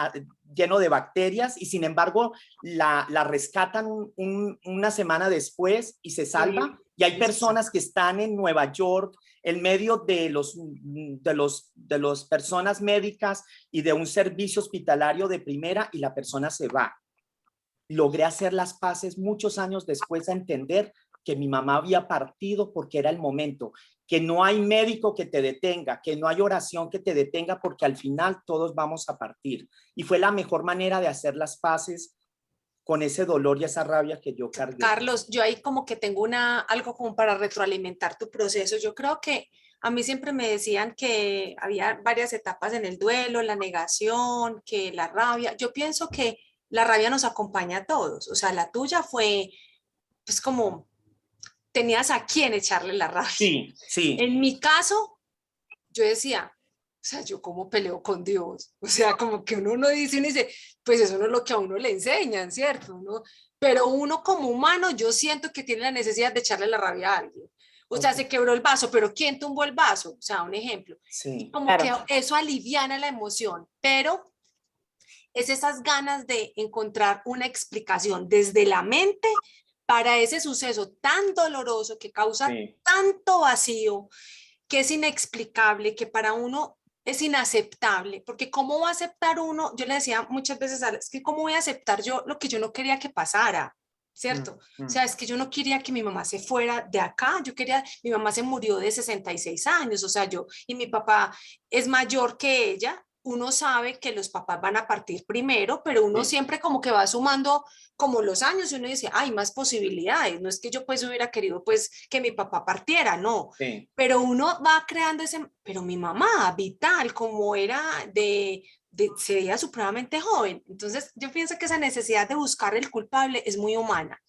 lleno de bacterias, y sin embargo la rescatan una semana después y se salva. Y hay personas que están en Nueva York, en medio de las personas médicas y de un servicio hospitalario de primera, y la persona se va. Logré hacer las paces muchos años después a entender que mi mamá había partido porque era el momento, que no hay médico que te detenga, que no hay oración que te detenga, porque al final todos vamos a partir. Y fue la mejor manera de hacer las paces con ese dolor y esa rabia que yo cargué. Carlos, yo ahí como que tengo algo como para retroalimentar tu proceso. Yo creo que a mí siempre me decían que había varias etapas en el duelo, la negación, que la rabia. Yo pienso que la rabia nos acompaña a todos. O sea, la tuya fue, pues como, tenías a quién echarle la rabia. Sí, sí. En mi caso, yo decía, o sea, yo cómo peleo con Dios. O sea, como que uno dice, pues eso no es lo que a uno le enseñan, ¿cierto? Pero uno como humano, yo siento que tiene la necesidad de echarle la rabia a alguien. O sea, se quebró el vaso, pero ¿quién tumbó el vaso? O sea, un ejemplo. Sí. Como Claro. que eso aliviana la emoción, pero es esas ganas de encontrar una explicación desde la mente para ese suceso tan doloroso que causa tanto vacío, que es inexplicable, que para uno es inaceptable, porque ¿cómo va a aceptar uno? Yo le decía muchas veces a es que ¿cómo voy a aceptar yo lo que yo no quería que pasara? ¿Cierto? O sea, es que yo no quería que mi mamá se fuera de acá, mi mamá se murió de 66 años, o sea, y mi papá es mayor que ella. Uno sabe que los papás van a partir primero, pero uno siempre como que va sumando como los años y uno dice, hay más posibilidades, no es que yo pues hubiera querido pues que mi papá partiera, no, pero uno va creando pero mi mamá vital como era se veía supremamente joven, entonces yo pienso que esa necesidad de buscar el culpable es muy humana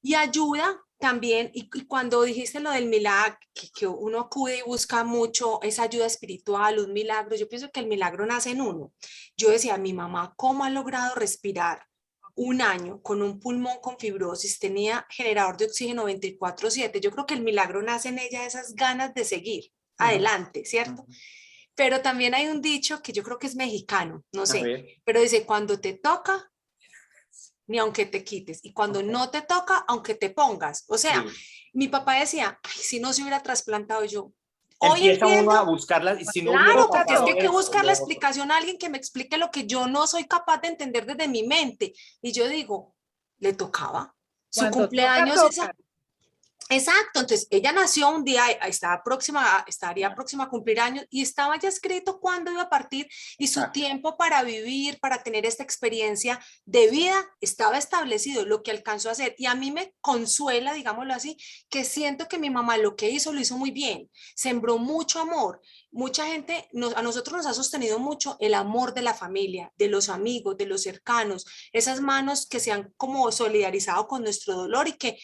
y ayuda también, y cuando dijiste lo del milagro, que uno acude y busca mucho esa ayuda espiritual, un milagro, yo pienso que el milagro nace en uno. Yo decía, mi mamá, ¿cómo ha logrado respirar un año con un pulmón con fibrosis? Tenía generador de oxígeno 24/7. Yo creo que el milagro nace en ella, esas ganas de seguir adelante, ¿cierto? Pero también hay un dicho que yo creo que es mexicano, no sé, pero dice, cuando te toca, ni aunque te quites, y cuando no te toca, aunque te pongas. O sea, mi papá decía, ay, si no se hubiera trasplantado, yo, hoy Empieza uno a entiendo. buscarla y si no hubiera Claro, porque es pasado que hay que esto, buscar lo la otro. explicación a alguien que me explique lo que yo no soy capaz de entender desde mi mente. Y yo digo, le tocaba. Su Cuando toca, cumpleaños es toca. exacto, entonces ella nació un día, estaba próxima, estaría próxima a cumplir años y estaba ya escrito cuándo iba a partir y su Exacto. tiempo para vivir, para tener esta experiencia de vida estaba establecido, lo que alcanzó a hacer. Y a mí me consuela, digámoslo así, que siento que mi mamá lo que hizo lo hizo muy bien, sembró mucho amor. Mucha gente, a nosotros nos ha sostenido mucho el amor de la familia, de los amigos, de los cercanos, esas manos que se han como solidarizado con nuestro dolor y que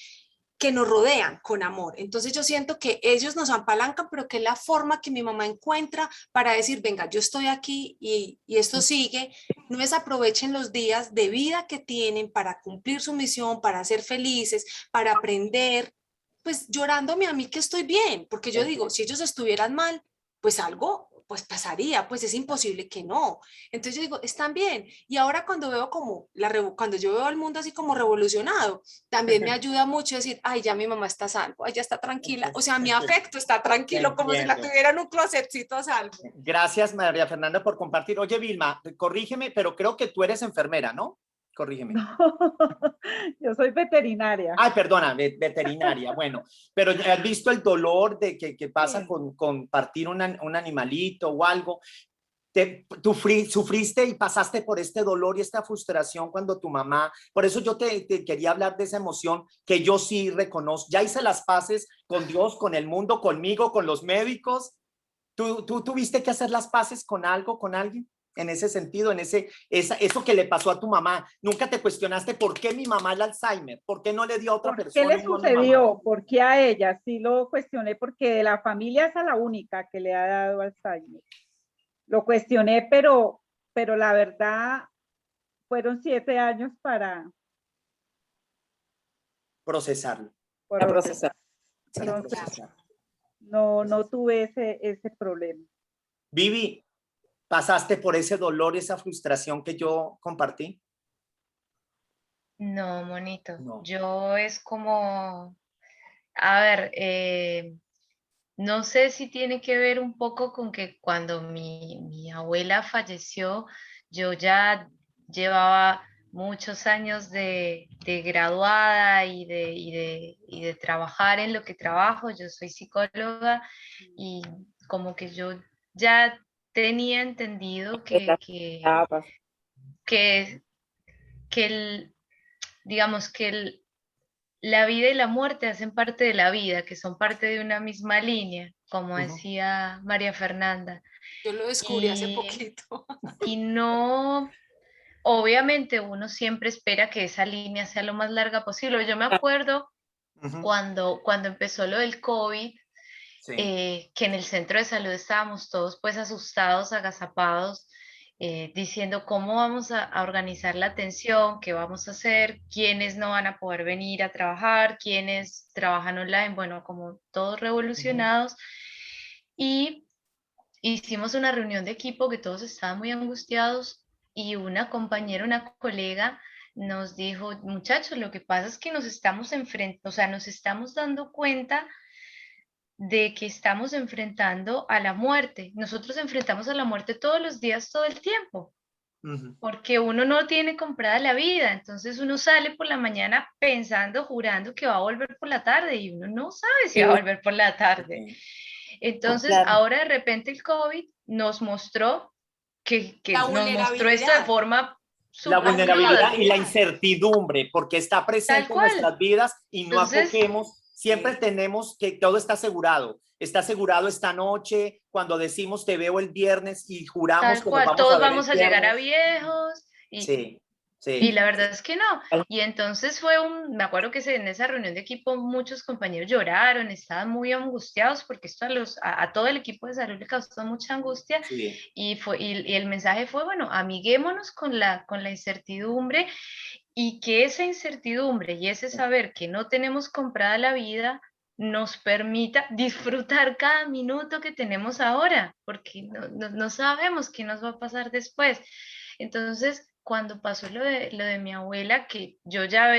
nos rodean con amor. Entonces yo siento que ellos nos apalancan, pero que es la forma que mi mamá encuentra para decir, venga, yo estoy aquí y esto sigue. No desaprovechen los días de vida que tienen para cumplir su misión, para ser felices, para aprender, pues llorándome a mí que estoy bien, porque yo digo, si ellos estuvieran mal, pues algo pues pasaría, pues es imposible que no. Entonces yo digo, están bien. Y ahora cuando veo como, cuando yo veo al mundo así como revolucionado, también me ayuda mucho decir, ay, ya mi mamá está a salvo, ay, ya está tranquila. O sea, mi afecto está tranquilo, como si la Entiendo. tuviera en un closetcito a salvo. Gracias, María Fernanda, por compartir. Oye, Vilma, corrígeme, pero creo que tú eres enfermera, ¿no? Corrígeme. No, yo soy veterinaria. Ay, perdona, veterinaria. Bueno, pero ¿has visto el dolor de que pasa Sí. con partir un animalito o algo? Tú sufriste y pasaste por este dolor y esta frustración cuando tu mamá, por eso yo te quería hablar de esa emoción que yo sí reconozco, ya hice las paces con Dios, con el mundo, conmigo, con los médicos. ¿Tú tuviste que hacer las paces con algo, con alguien? En ese sentido, eso que le pasó a tu mamá, nunca te cuestionaste por qué mi mamá el Alzheimer, por qué no le dio a otra ¿Por qué persona le y no a mi mamá. sucedió? ¿Por qué a ella? Sí lo cuestioné porque de la familia es a la única que le ha dado Alzheimer. Lo cuestioné, pero la verdad fueron 7 años para Procesarlo. A procesar. Sí, Entonces, claro. no tuve ese problema. Vivi, ¿pasaste por ese dolor, esa frustración que yo compartí? No, monito. No. Yo es como, a ver, no sé si tiene que ver un poco con que cuando mi abuela falleció, yo ya llevaba muchos años de graduada y de trabajar en lo que trabajo. Yo soy psicóloga y como que yo ya tenía entendido que, que digamos que la vida y la muerte hacen parte de la vida, que son parte de una misma línea, como decía María Fernanda. Yo lo descubrí hace Y, poquito. y no, obviamente uno siempre espera que esa línea sea lo más larga posible. Yo me acuerdo cuando empezó lo del COVID, Sí. que en el centro de salud estábamos todos pues asustados, agazapados, diciendo cómo vamos a organizar la atención, qué vamos a hacer, quiénes no van a poder venir a trabajar, quiénes trabajan online, bueno, como todos revolucionados. Y hicimos una reunión de equipo que todos estaban muy angustiados y una compañera, una colega nos dijo, muchachos, lo que pasa es que nos estamos enfrentando, o sea, nos estamos dando cuenta de que estamos enfrentando a la muerte. Nosotros enfrentamos a la muerte todos los días, todo el tiempo, porque uno no tiene comprada la vida, entonces uno sale por la mañana pensando, jurando que va a volver por la tarde y uno no sabe si va a volver por la tarde. Entonces, Claro. ahora de repente el COVID nos mostró que La nos mostró esto de vulnerabilidad. forma La súper vulnerabilidad cruda, y la incertidumbre, porque está tal presente en cual. nuestras vidas y no Entonces, acogemos. Siempre tenemos que todo está asegurado. Está asegurado esta noche, cuando decimos te veo el viernes y juramos tal que nos cual, vamos a todos ver el vamos a llegar a viernes. viejos Sí, y sí. la verdad es que no. Y entonces me acuerdo que en esa reunión de equipo muchos compañeros lloraron, estaban muy angustiados porque esto a todo el equipo de salud le causó mucha angustia Sí. y el mensaje fue, bueno, amiguémonos con la incertidumbre y que esa incertidumbre y ese saber que no tenemos comprada la vida nos permita disfrutar cada minuto que tenemos ahora, porque no sabemos qué nos va a pasar después. Entonces, cuando pasó lo de mi abuela, que yo ya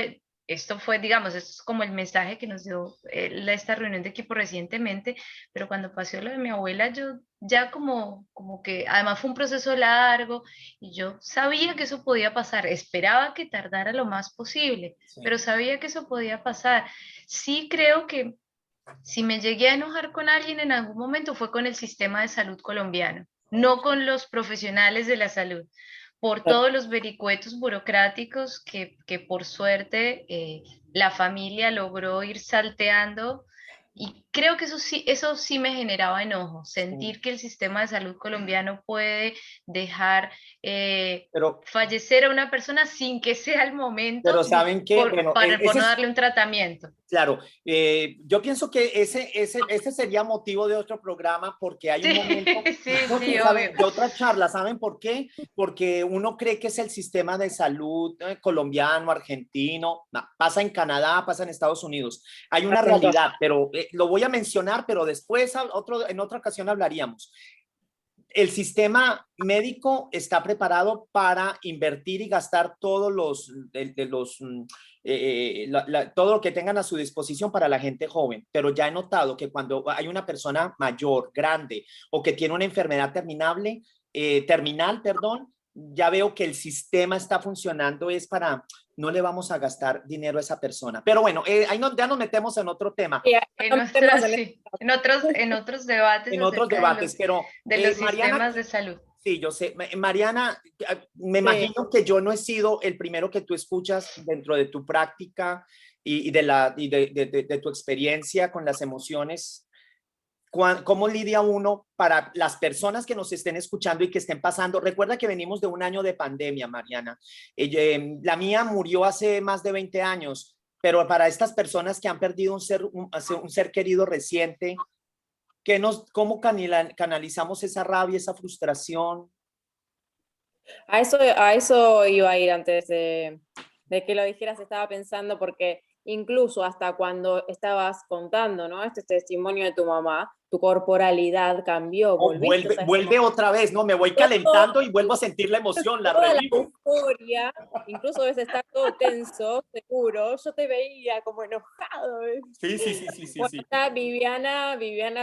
esto fue, digamos, esto es como el mensaje que nos dio esta reunión de equipo recientemente, pero cuando pasó lo de mi abuela, yo ya como que, además fue un proceso largo y yo sabía que eso podía pasar, esperaba que tardara lo más posible, Sí. pero sabía que eso podía pasar. Sí creo que si me llegué a enojar con alguien en algún momento fue con el sistema de salud colombiano, no con los profesionales de la salud, por todos los vericuetos burocráticos que por suerte la familia logró ir salteando. Y creo que eso sí me generaba enojo, sentir que el sistema de salud colombiano puede dejar Pero, fallecer a una persona sin que sea el momento pero ¿saben qué? Bueno, por ese no es, darle un tratamiento. claro, yo pienso que ese sería motivo de otro programa porque hay un Sí, momento, sí, no, sí, ¿saben? obvio. De otra charla, ¿saben por qué? Porque uno cree que es el sistema de salud colombiano, argentino, no, pasa en Canadá, pasa en Estados Unidos. Hay una realidad, pero lo voy a mencionar, pero después en otra ocasión hablaríamos. El sistema médico está preparado para invertir y gastar todos todo lo que tengan a su disposición para la gente joven, pero ya he notado que cuando hay una persona mayor, grande o que tiene una enfermedad terminal, perdón, ya veo que el sistema está funcionando es para, no le vamos a gastar dinero a esa persona. Pero bueno, ahí ya nos metemos en otro tema. Sí, en otros debates En otros acerca debates, pero de los Mariana, sistemas de salud. sí, yo sé. Mariana, me Sí. imagino que yo no he sido el primero que tú escuchas dentro de tu práctica y de tu experiencia con las emociones. ¿Cómo lidia uno para las personas que nos estén escuchando y que estén pasando? Recuerda que venimos de un año de pandemia, Mariana. La mía murió hace más de 20 años, pero para estas personas que han perdido un ser querido reciente, ¿cómo canalizamos esa rabia, esa frustración? A eso iba a ir antes de que lo dijeras, estaba pensando, porque incluso hasta cuando estabas contando, ¿no? Este testimonio de tu mamá, tu corporalidad cambió, volviste a esa Vuelve otra vez, ¿no? Me voy calentando y vuelvo a sentir la emoción, la toda la revivo. euforia, incluso a veces estar todo tenso, seguro, yo te veía como enojado. Sí. Bueno, está Viviana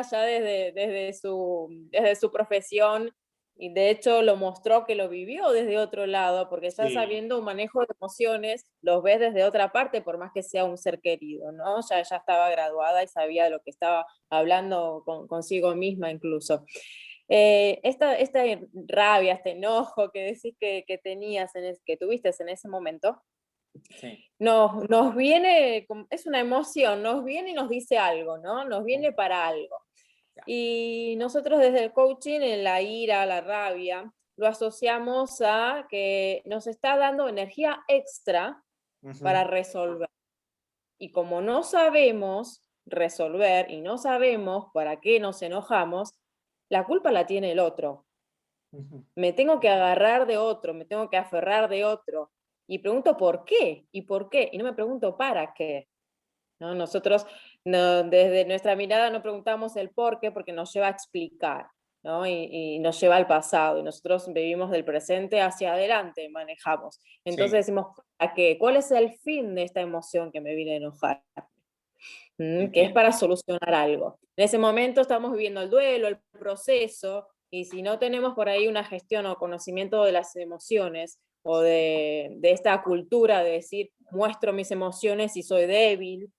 ya desde su profesión, y de hecho lo mostró que lo vivió desde otro lado, porque ya Sí. sabiendo un manejo de emociones, los ves desde otra parte, por más que sea un ser querido, ¿no? Ya estaba graduada y sabía de lo que estaba hablando consigo misma incluso. Esta rabia, este enojo que decís que tenías, que tuviste en ese momento, Sí. nos viene, es una emoción, nos viene y nos dice algo, ¿no? Nos viene para algo. Y nosotros desde el coaching, en la ira, la rabia, lo asociamos a que nos está dando energía extra para resolver. Y como no sabemos resolver y no sabemos para qué nos enojamos, la culpa la tiene el otro. Me tengo que agarrar de otro, me tengo que aferrar de otro. Y pregunto por qué, y por qué, y no me pregunto para qué. ¿No? Nosotros desde nuestra mirada no preguntamos el por qué porque nos lleva a explicar, ¿no? Y nos lleva al pasado, y nosotros vivimos del presente hacia adelante, manejamos. Entonces Sí. decimos, ¿a qué? ¿Cuál es el fin de esta emoción que me viene a enojar? Que es para solucionar algo. En ese momento estamos viviendo el duelo, el proceso, y si no tenemos por ahí una gestión o conocimiento de las emociones, o de esta cultura de decir, muestro mis emociones y soy débil,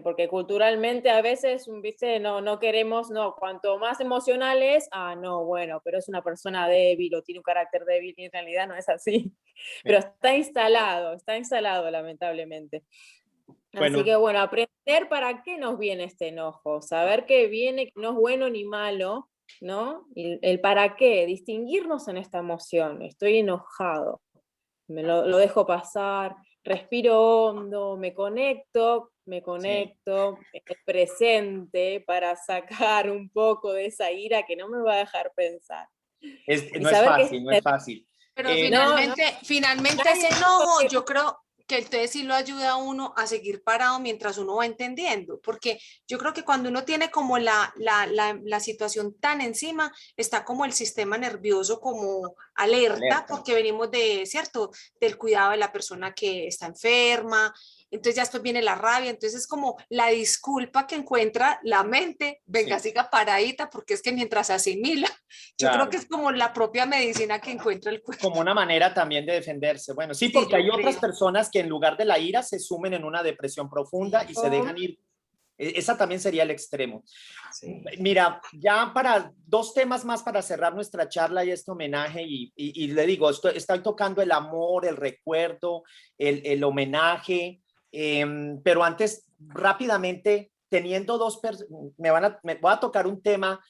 porque culturalmente a veces, ¿viste? No queremos, no, cuanto más emocional es, no, bueno, pero es una persona débil o tiene un carácter débil, y en realidad no es así. Pero está instalado lamentablemente. Bueno. Así que bueno, aprender para qué nos viene este enojo, saber que viene, no es bueno ni malo, ¿no? Y el para qué, distinguirnos en esta emoción. Estoy enojado, lo dejo pasar, respiro hondo, me conecto presente para sacar un poco de esa ira que no me va a dejar pensar. No es fácil, no es fácil. Pero finalmente ese enojo, yo creo que entonces sí lo ayuda a uno a seguir parado mientras uno va entendiendo, porque yo creo que cuando uno tiene como la situación tan encima, está como el sistema nervioso como alerta, porque venimos de, ¿cierto?, del cuidado de la persona que está enferma, entonces ya después viene la rabia, entonces es como la disculpa que encuentra la mente, venga, Sí. siga paradita, porque es que mientras asimila, yo creo Claro. que es como la propia medicina que encuentra el cuerpo. Como una manera también de defenderse. Bueno, sí, Sí, porque yo hay otras creo. personas que en lugar de la ira se sumen en una depresión profunda y se dejan ir. Esa también sería el extremo. Sí. Mira, ya para 2 temas más para cerrar nuestra charla y este homenaje, y le digo, estoy tocando el amor, el recuerdo, el homenaje, pero antes, rápidamente, teniendo me voy a tocar un tema,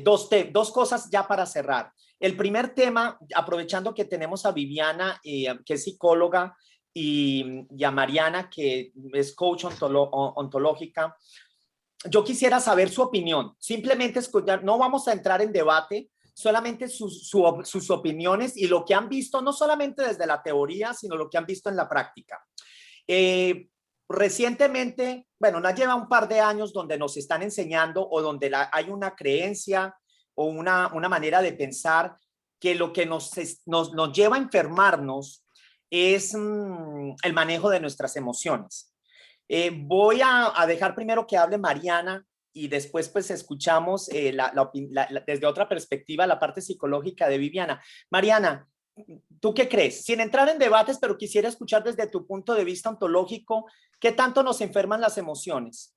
dos cosas ya para cerrar. El primer tema, aprovechando que tenemos a Viviana, que es psicóloga, y a Mariana, que es coach ontológica, yo quisiera saber su opinión. Simplemente escuchar, no vamos a entrar en debate, solamente sus opiniones y lo que han visto, no solamente desde la teoría, sino lo que han visto en la práctica. Recientemente, bueno, nos lleva un par de años donde nos están enseñando o donde hay una creencia o una manera de pensar que lo que nos lleva a enfermarnos es el manejo de nuestras emociones. Voy a dejar primero que hable Mariana y después pues escuchamos desde otra perspectiva la parte psicológica de Viviana. Mariana, ¿tú qué crees? Sin entrar en debates, pero quisiera escuchar desde tu punto de vista ontológico, ¿qué tanto nos enferman las emociones?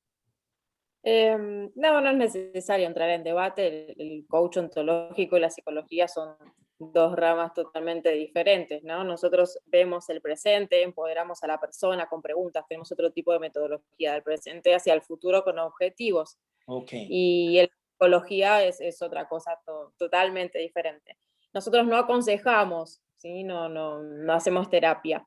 No es necesario entrar en debate. El coach ontológico y la psicología son dos ramas totalmente diferentes, ¿no? Nosotros vemos el presente, empoderamos a la persona con preguntas, tenemos otro tipo de metodología del presente hacia el futuro con objetivos. Okay. Y la psicología es otra cosa totalmente diferente. Nosotros no aconsejamos, ¿sí? No hacemos terapia.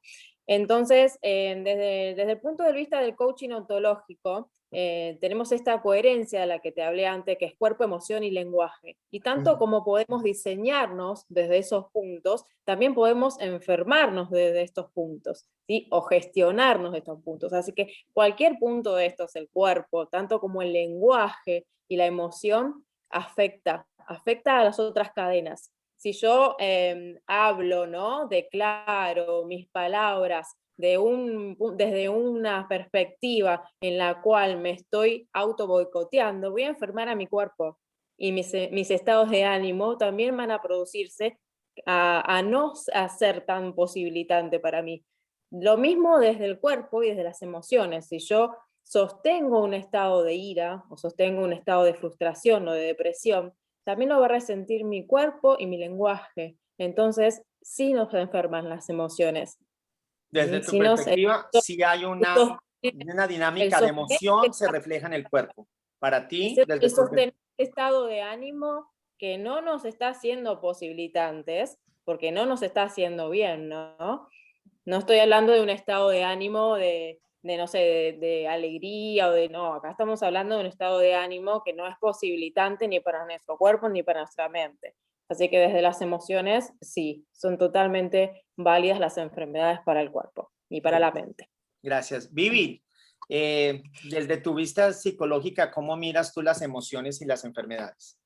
Entonces, desde el punto de vista del coaching ontológico, tenemos esta coherencia de la que te hablé antes, que es cuerpo, emoción y lenguaje. Y tanto como podemos diseñarnos desde esos puntos, también podemos enfermarnos desde estos puntos, ¿sí? O gestionarnos de estos puntos. Así que cualquier punto de estos, el cuerpo, tanto como el lenguaje y la emoción, afecta a las otras cadenas. Si yo hablo, ¿no? Declaro mis palabras desde una perspectiva en la cual me estoy auto boicoteando, voy a enfermar a mi cuerpo y mis estados de ánimo también van a producirse a no ser tan posibilitante para mí. Lo mismo desde el cuerpo y desde las emociones. Si yo sostengo un estado de ira o sostengo un estado de frustración o de depresión, también lo va a resentir mi cuerpo y mi lenguaje. Entonces, sí nos enferman las emociones. Desde tu perspectiva, si hay una dinámica de emoción, se refleja en el cuerpo. Para ti, el sostener estado de ánimo que no nos está haciendo posibilitantes, porque no nos está haciendo bien, ¿no? No estoy hablando de un estado de ánimo no sé, de alegría o no, acá estamos hablando de un estado de ánimo que no es posibilitante ni para nuestro cuerpo ni para nuestra mente. Así que desde las emociones, sí, son totalmente válidas las enfermedades para el cuerpo y para la mente. Gracias. Vivi, desde tu vista psicológica, ¿cómo miras tú las emociones y las enfermedades?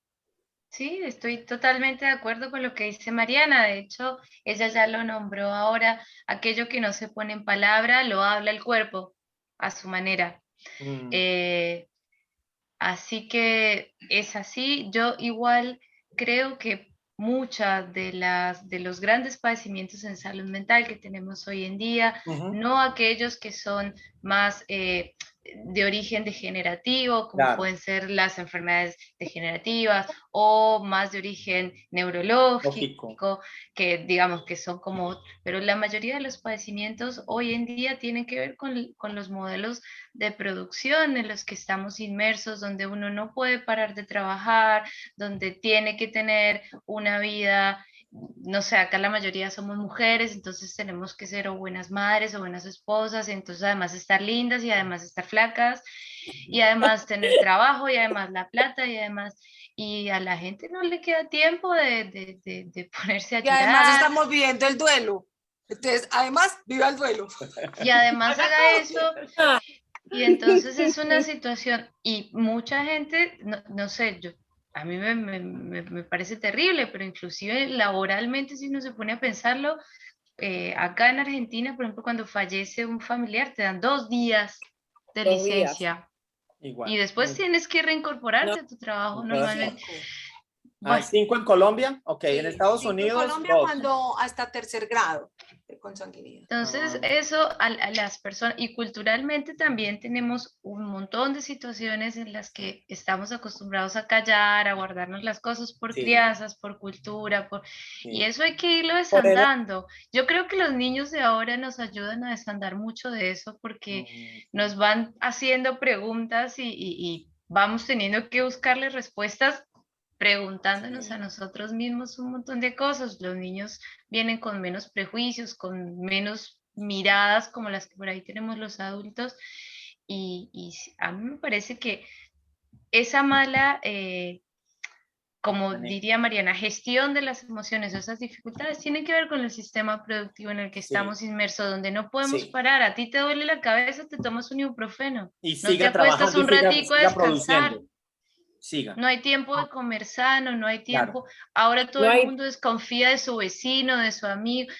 Sí, estoy totalmente de acuerdo con lo que dice Mariana. De hecho, ella ya lo nombró ahora. Aquello que no se pone en palabra, lo habla el cuerpo a su manera. Así que es así. Yo igual creo que muchas de los grandes padecimientos en salud mental que tenemos hoy en día, no aquellos que son más de origen degenerativo, como pueden ser las enfermedades degenerativas, o más de origen neurológico, que digamos que son como, pero la mayoría de los padecimientos hoy en día tienen que ver con los modelos de producción en los que estamos inmersos, donde uno no puede parar de trabajar, donde tiene que tener una vida, no sé, acá la mayoría somos mujeres, entonces tenemos que ser o buenas madres o buenas esposas, entonces además estar lindas y además estar flacas y además tener trabajo y además la plata y además, y a la gente no le queda tiempo de ponerse a llorar. Y además estamos viviendo el duelo. Entonces, además, viva el duelo. Y además haga eso. Y entonces es una situación, y mucha gente, no sé, a mí me parece terrible, pero inclusive laboralmente, si uno se pone a pensarlo, acá en Argentina, por ejemplo, cuando fallece un familiar, te dan 2 días de 2 días. licencia. Igual. Y después tienes que reincorporarte No. a tu trabajo No. normalmente. 5. Ah, Bueno, 5 en Colombia, ok, en Sí, Estados 5 en Unidos, Colombia 2. cuando hasta tercer grado de consanguinidad. entonces Ah. eso a las personas, y culturalmente también tenemos un montón de situaciones en las que estamos acostumbrados a callar, a guardarnos las cosas por Sí, crianzas, por cultura, y sí. eso hay que irlo Por edad. desandando. Yo creo que los niños de ahora nos ayudan a desandar mucho de eso porque nos van haciendo preguntas y vamos teniendo que buscarle respuestas preguntándonos Sí. a nosotros mismos un montón de cosas. Los niños vienen con menos prejuicios, con menos miradas como las que por ahí tenemos los adultos. Y a mí me parece que esa mala, como Manejo. diría Mariana, gestión de las emociones o esas dificultades tiene que ver con el sistema productivo en el que Sí. estamos inmersos, donde no podemos Sí. parar. A ti te duele la cabeza, te tomas un ibuprofeno. Y No te siga acuestas trabajando y un ratico a siga descansar. produciendo. Siga. No hay tiempo de comer sano, no hay Claro. tiempo. Ahora todo No el hay- mundo desconfía de su vecino, de su amigo.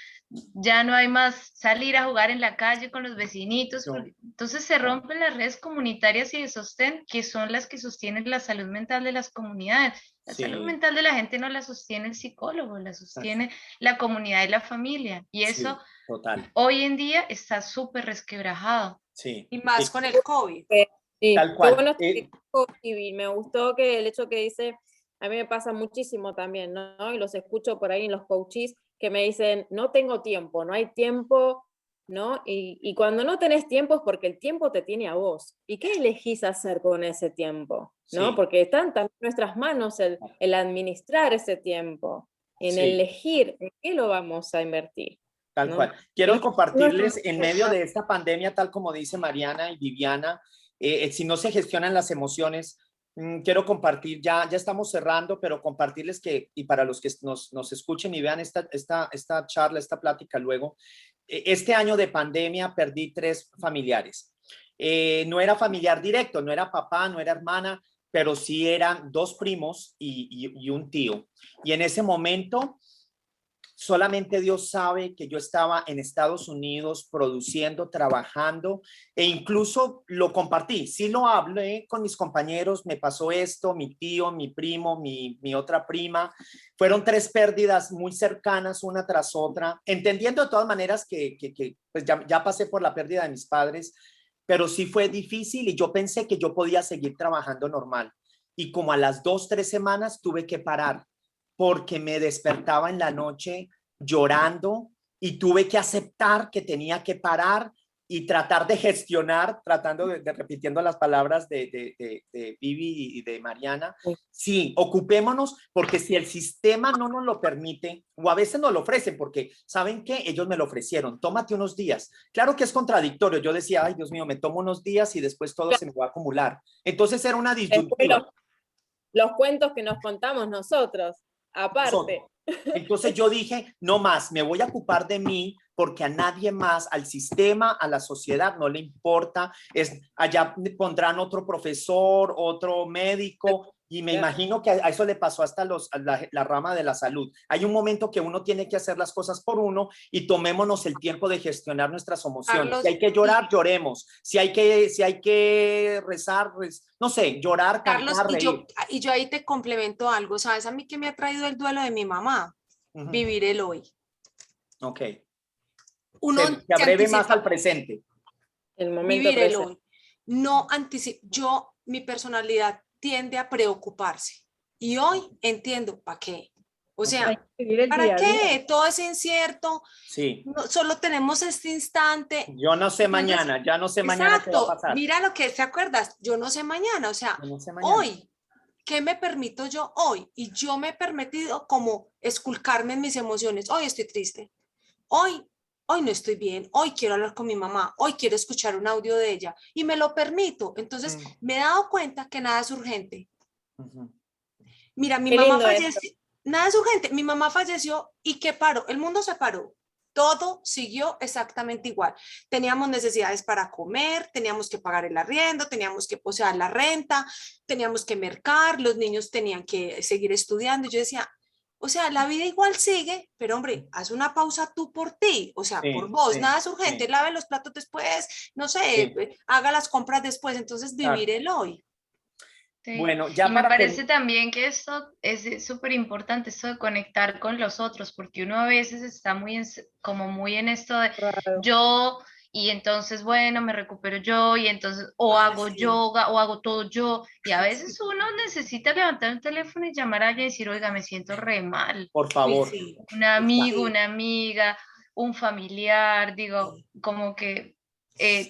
Ya no hay más salir a jugar en la calle con los vecinitos. No. Entonces se Claro. rompen las redes comunitarias y de sostén, que son las que sostienen la salud mental de las comunidades. La salud Sí, mental de la gente no la sostiene el psicólogo, la sostiene la comunidad y la familia. Y sí, eso total. hoy en día está súper resquebrajado. Sí. Y más Sí, con el COVID. Sí, tal qué cual. bueno esto que dijo Ivy. Me gustó que el hecho que dice, a mí me pasa muchísimo también, ¿no? Y los escucho por ahí en los coaches que me dicen, no tengo tiempo, no hay tiempo, ¿no? Y cuando no tenés tiempo es porque el tiempo te tiene a vos. ¿Y qué elegís hacer con ese tiempo? ¿No? Sí. Porque están también en nuestras manos el administrar ese tiempo, en Sí. elegir en qué lo vamos a invertir. Tal ¿no? cual. Quiero Y compartirles en medio de esta pandemia, tal como dice Mariana y Viviana, si no se gestionan las emociones, quiero compartir, ya estamos cerrando, pero compartirles que, y para los que nos escuchen y vean esta charla, esta plática luego, este año de pandemia perdí 3 familiares. No era familiar directo, no era papá, no era hermana, pero sí eran 2 primos y un tío. Y en ese momento solamente Dios sabe que yo estaba en Estados Unidos produciendo, trabajando e incluso lo compartí. Sí lo hablé con mis compañeros, me pasó esto, mi tío, mi primo, mi otra prima. Fueron 3 pérdidas muy cercanas una tras otra, entendiendo de todas maneras que pues ya pasé por la pérdida de mis padres, pero sí fue difícil y yo pensé que yo podía seguir trabajando normal. Y como a las 2, 3 semanas tuve que parar porque me despertaba en la noche llorando y tuve que aceptar que tenía que parar y tratar de gestionar, tratando de repitiendo las palabras de Vivi y de Mariana. Sí, ocupémonos, porque si el sistema no nos lo permite, o a veces nos lo ofrecen, porque ¿saben qué? Ellos me lo ofrecieron, tómate unos días. Claro que es contradictorio, yo decía, ay Dios mío, me tomo unos días y después todo se me va a acumular. Entonces era una disyuntiva. Los cuentos que nos contamos nosotros, aparte. Entonces yo dije, no más, me voy a ocupar de mí porque a nadie más, al sistema, a la sociedad no le importa. Allá pondrán otro profesor, otro médico, y me imagino que a eso le pasó hasta la rama de la salud. Hay un momento que uno tiene que hacer las cosas por uno y tomémonos el tiempo de gestionar nuestras emociones. Carlos, si hay que llorar, lloremos. Si hay que rezar, no sé, llorar, Carlos, cantar, reír. y yo ahí te complemento algo. ¿Sabes a mí que me ha traído el duelo de mi mamá? Vivir el hoy. Ok. Uno Se abreve más al presente. El momento vivir presente. el hoy. No anticipo. Mi personalidad tiende a preocuparse. Y hoy entiendo para qué. O sea, ¿para qué? Todo es incierto. Sí. No, solo tenemos este instante. Yo no sé mañana, ya no sé mañana qué va a pasar. Mira lo que te acuerdas, yo no sé mañana, o sea, no sé mañana. Hoy, ¿qué me permito yo hoy? Y yo me he permitido como esculcarme en mis emociones. Hoy estoy triste. Hoy no estoy bien. Hoy quiero hablar con mi mamá. Hoy quiero escuchar un audio de ella. Y me lo permito. Entonces, me he dado cuenta que nada es urgente. Mira, mi mamá falleció. Nada es urgente. Mi mamá falleció y ¿qué paró? El mundo se paró. Todo siguió exactamente igual. Teníamos necesidades para comer, teníamos que pagar el arriendo, teníamos que poseer la renta, teníamos que mercar, los niños tenían que seguir estudiando. Y yo decía, O sea, la vida igual sigue, pero hombre, haz una pausa tú por ti, o sea, por Sí, vos, sí, nada es urgente, sí, lave los platos después, no sé, sí, haga las compras después, entonces vivir claro. el hoy. Sí, Bueno, y ya me para parece también que esto es súper importante, esto de conectar con los otros, porque uno a veces está muy como muy en esto de Claro. yo, y entonces, bueno, me recupero yo, y entonces, o Ay, hago sí. yoga, o hago todo yo, y a veces Sí. uno necesita levantar un teléfono y llamar a alguien y decir, oiga, me siento re mal, por Uy, favor. sí, un amigo, sí, una amiga, un familiar, digo, sí. como que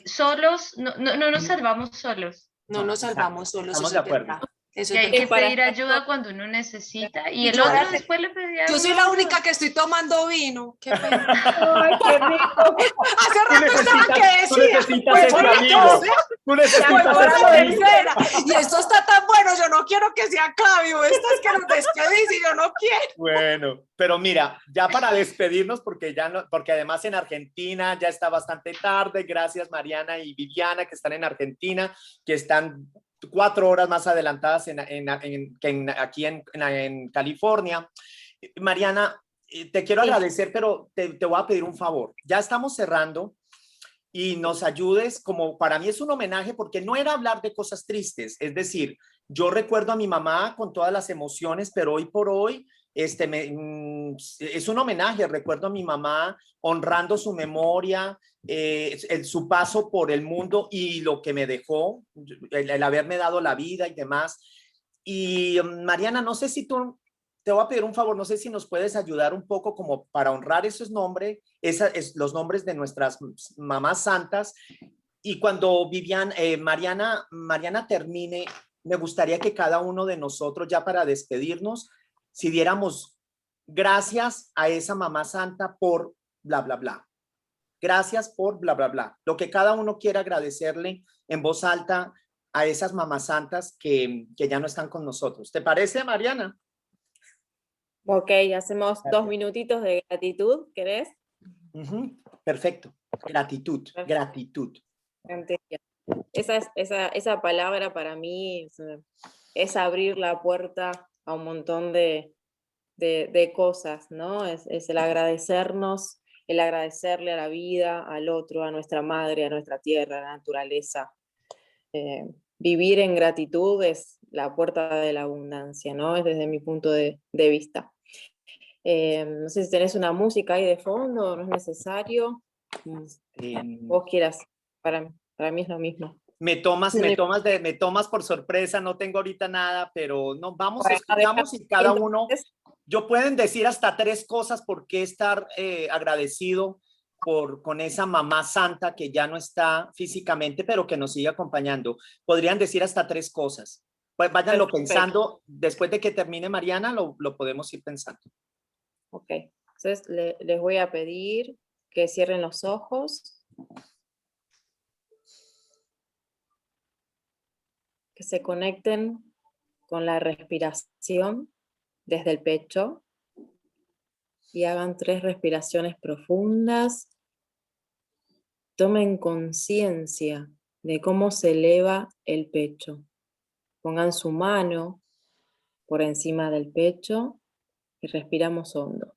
solos, no nos salvamos solos. No No, nos exacto. salvamos solos, Estamos eso de es acuerdo. verdad, eso Que es hay Y que verdad. para pedir esto, ayuda cuando uno necesita y Y el yo, otro gracias. después le pedía a yo soy uno la única ayuda. que estoy tomando vino, qué pena. Ay, qué rico. Hace rato estaba que Tú decía, necesitas voy ese por la amigo. tercera, Tú voy necesitas por ese la amigo. tercera, y esto está tan bueno, yo no quiero que se acabe, o estas que nos despedís y yo no quiero. Bueno, pero mira, ya para despedirnos, porque ya no, porque además en Argentina ya está bastante tarde. Gracias Mariana y Viviana que están en Argentina, que están 4 horas más adelantadas aquí en California. Mariana, te quiero Sí. agradecer, pero te voy a pedir un favor. Ya estamos cerrando y nos ayudes, como para mí es un homenaje, porque no era hablar de cosas tristes, es decir, yo recuerdo a mi mamá con todas las emociones, pero hoy por hoy es un homenaje, recuerdo a mi mamá honrando su memoria, su paso por el mundo y lo que me dejó, el haberme dado la vida y demás. Y Mariana, no sé si tú, te voy a pedir un favor, no sé si nos puedes ayudar un poco como para honrar esos nombres, los nombres de nuestras mamás santas. Y cuando Mariana termine, me gustaría que cada uno de nosotros, ya para despedirnos, si diéramos gracias a esa mamá santa por bla, bla, bla. Gracias por bla, bla, bla. Lo que cada uno quiera agradecerle en voz alta a esas mamás santas que ya no están con nosotros. ¿Te parece, Mariana? Ok, hacemos 2 minutitos de gratitud, ¿querés? Perfecto. Gratitud, Perfecto. gratitud. Esa palabra para mí es abrir la puerta a un montón de cosas, ¿no? Es el agradecernos, el agradecerle a la vida, al otro, a nuestra madre, a nuestra tierra, a la naturaleza. Vivir en gratitud es la puerta de la abundancia, ¿no? Es desde mi punto de vista. No sé si tenés una música ahí de fondo, no es necesario. Vos quieras, para mí es lo mismo. Me tomas por sorpresa, no tengo ahorita nada, pero no, vamos, Bueno, escuchamos y cada uno, yo pueden decir hasta 3 cosas por qué estar agradecido con esa mamá santa que ya no está físicamente, pero que nos sigue acompañando. Podrían decir hasta 3 cosas. Pues váyanlo Perfecto. pensando, después de que termine Mariana, lo podemos ir pensando. Ok, entonces les voy a pedir que cierren los ojos, que se conecten con la respiración desde el pecho y hagan 3 respiraciones profundas. Tomen conciencia de cómo se eleva el pecho. Pongan su mano por encima del pecho y respiramos hondo.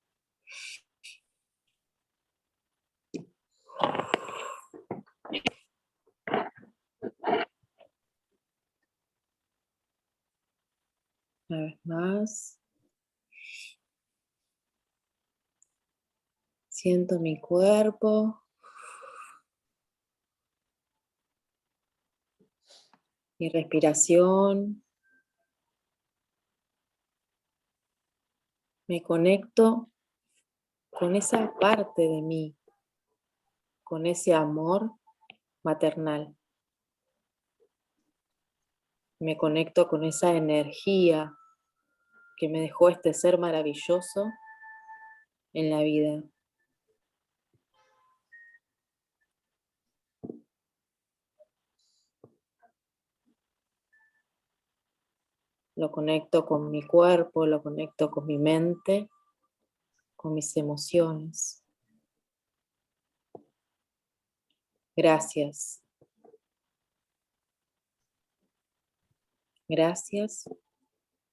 Una vez más. Siento mi cuerpo. Mi respiración. Me conecto con esa parte de mí, con ese amor maternal. Me conecto con esa energía que me dejó este ser maravilloso en la vida. Lo conecto con mi cuerpo, lo conecto con mi mente, con mis emociones. Gracias. Gracias.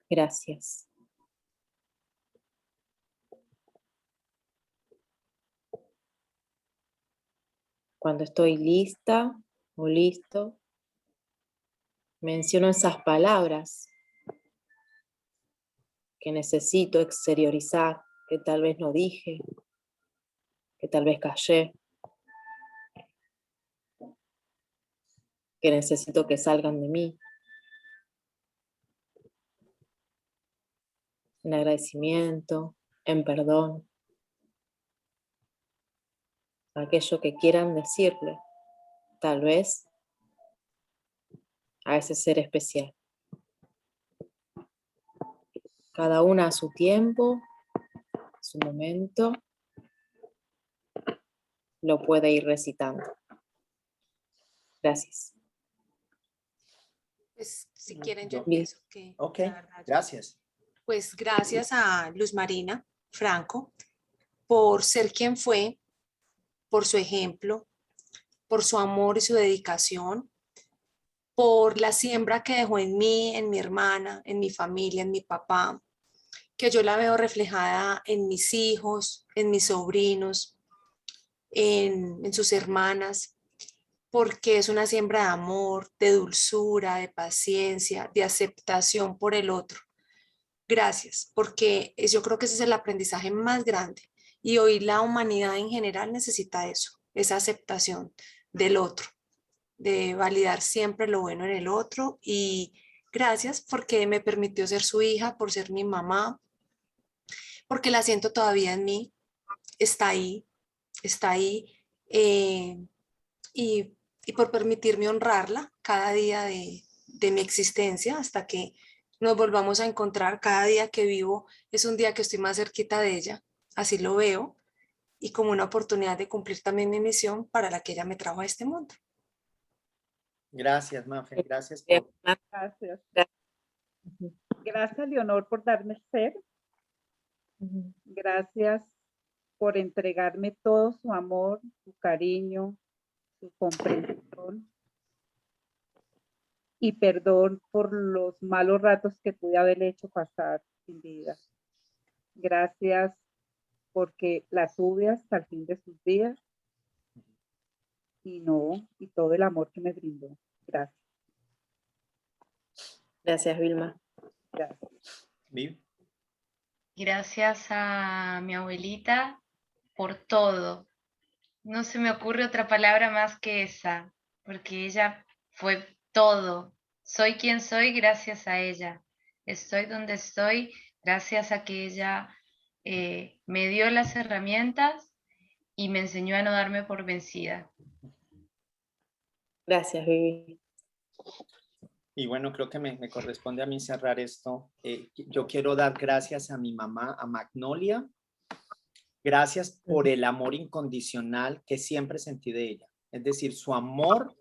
Gracias. Cuando estoy lista o listo, menciono esas palabras que necesito exteriorizar, que tal vez no dije, que tal vez callé, que necesito que salgan de mí. En agradecimiento, en perdón, aquello que quieran decirle, tal vez a ese ser especial. Cada una a su tiempo, a su momento, lo puede ir recitando. Gracias. Pues si quieren yo Yo- empiezo. Que Ok, la verdad, gracias. pues gracias a Luz Marina Franco por ser quien fue, por su ejemplo, por su amor y su dedicación, por la siembra que dejó en mí, en mi hermana, en mi familia, en mi papá, que yo la veo reflejada en mis hijos, en mis sobrinos, en sus hermanas, porque es una siembra de amor, de dulzura, de paciencia, de aceptación por el otro. Gracias, porque yo creo que ese es el aprendizaje más grande y hoy la humanidad en general necesita eso, esa aceptación del otro, de validar siempre lo bueno en el otro y gracias porque me permitió ser su hija, por ser mi mamá, porque la siento todavía en mí, está ahí eh, y, y por permitirme honrarla cada día de mi existencia hasta que nos volvamos a encontrar. Cada día que vivo es un día que estoy más cerquita de ella, así lo veo, y como una oportunidad de cumplir también mi misión para la que ella me trajo a este mundo. Gracias, Mafe. Gracias Gracias. Gracias, Leonor, por darme el ser. Gracias por entregarme todo su amor, su cariño, su comprensión y perdón por los malos ratos que pude haber hecho pasar sin vida. Gracias porque la tuve hasta el fin de sus días y todo el amor que me brindó. Gracias. Gracias, Vilma. Gracias. Viv. Gracias a mi abuelita por todo. No se me ocurre otra palabra más que esa, porque ella fue todo. Soy quien soy gracias a ella. Estoy donde estoy gracias a que ella me dio las herramientas y me enseñó a no darme por vencida. Gracias, Vivi. Y bueno, creo que me corresponde a mí cerrar esto. Yo quiero dar gracias a mi mamá, a Magnolia. Gracias por el amor incondicional que siempre sentí de ella. Es decir, su amor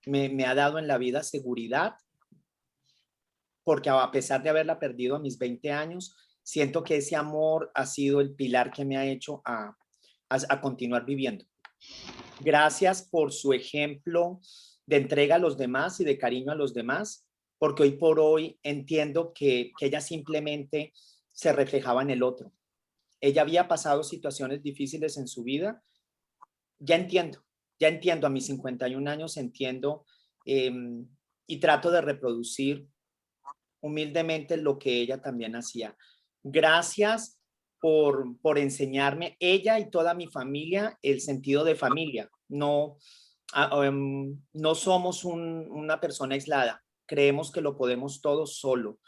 me ha dado en la vida seguridad, porque a pesar de haberla perdido a mis 20 años, siento que ese amor ha sido el pilar que me ha hecho a continuar viviendo. Gracias por su ejemplo de entrega a los demás y de cariño a los demás, porque hoy por hoy entiendo que ella simplemente se reflejaba en el otro. Ella había pasado situaciones difíciles en su vida. Ya entiendo a mis 51 años, entiendo y trato de reproducir humildemente lo que ella también hacía. Gracias por enseñarme, ella y toda mi familia, el sentido de familia. No somos una persona aislada, creemos que lo podemos todos solo.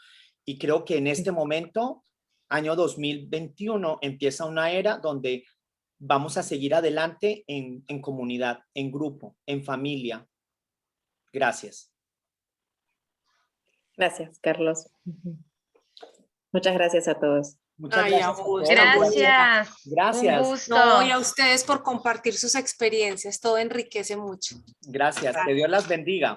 Y creo que en este momento, año 2021, empieza una era donde vamos a seguir adelante en comunidad, en grupo, en familia. Gracias. Gracias, Carlos. Muchas gracias a todos. Muchas Ay, gracias a todos. Gracias. Gracias. Un gusto. No, y a ustedes por compartir sus experiencias, todo enriquece mucho. Gracias. Que Dios las bendiga.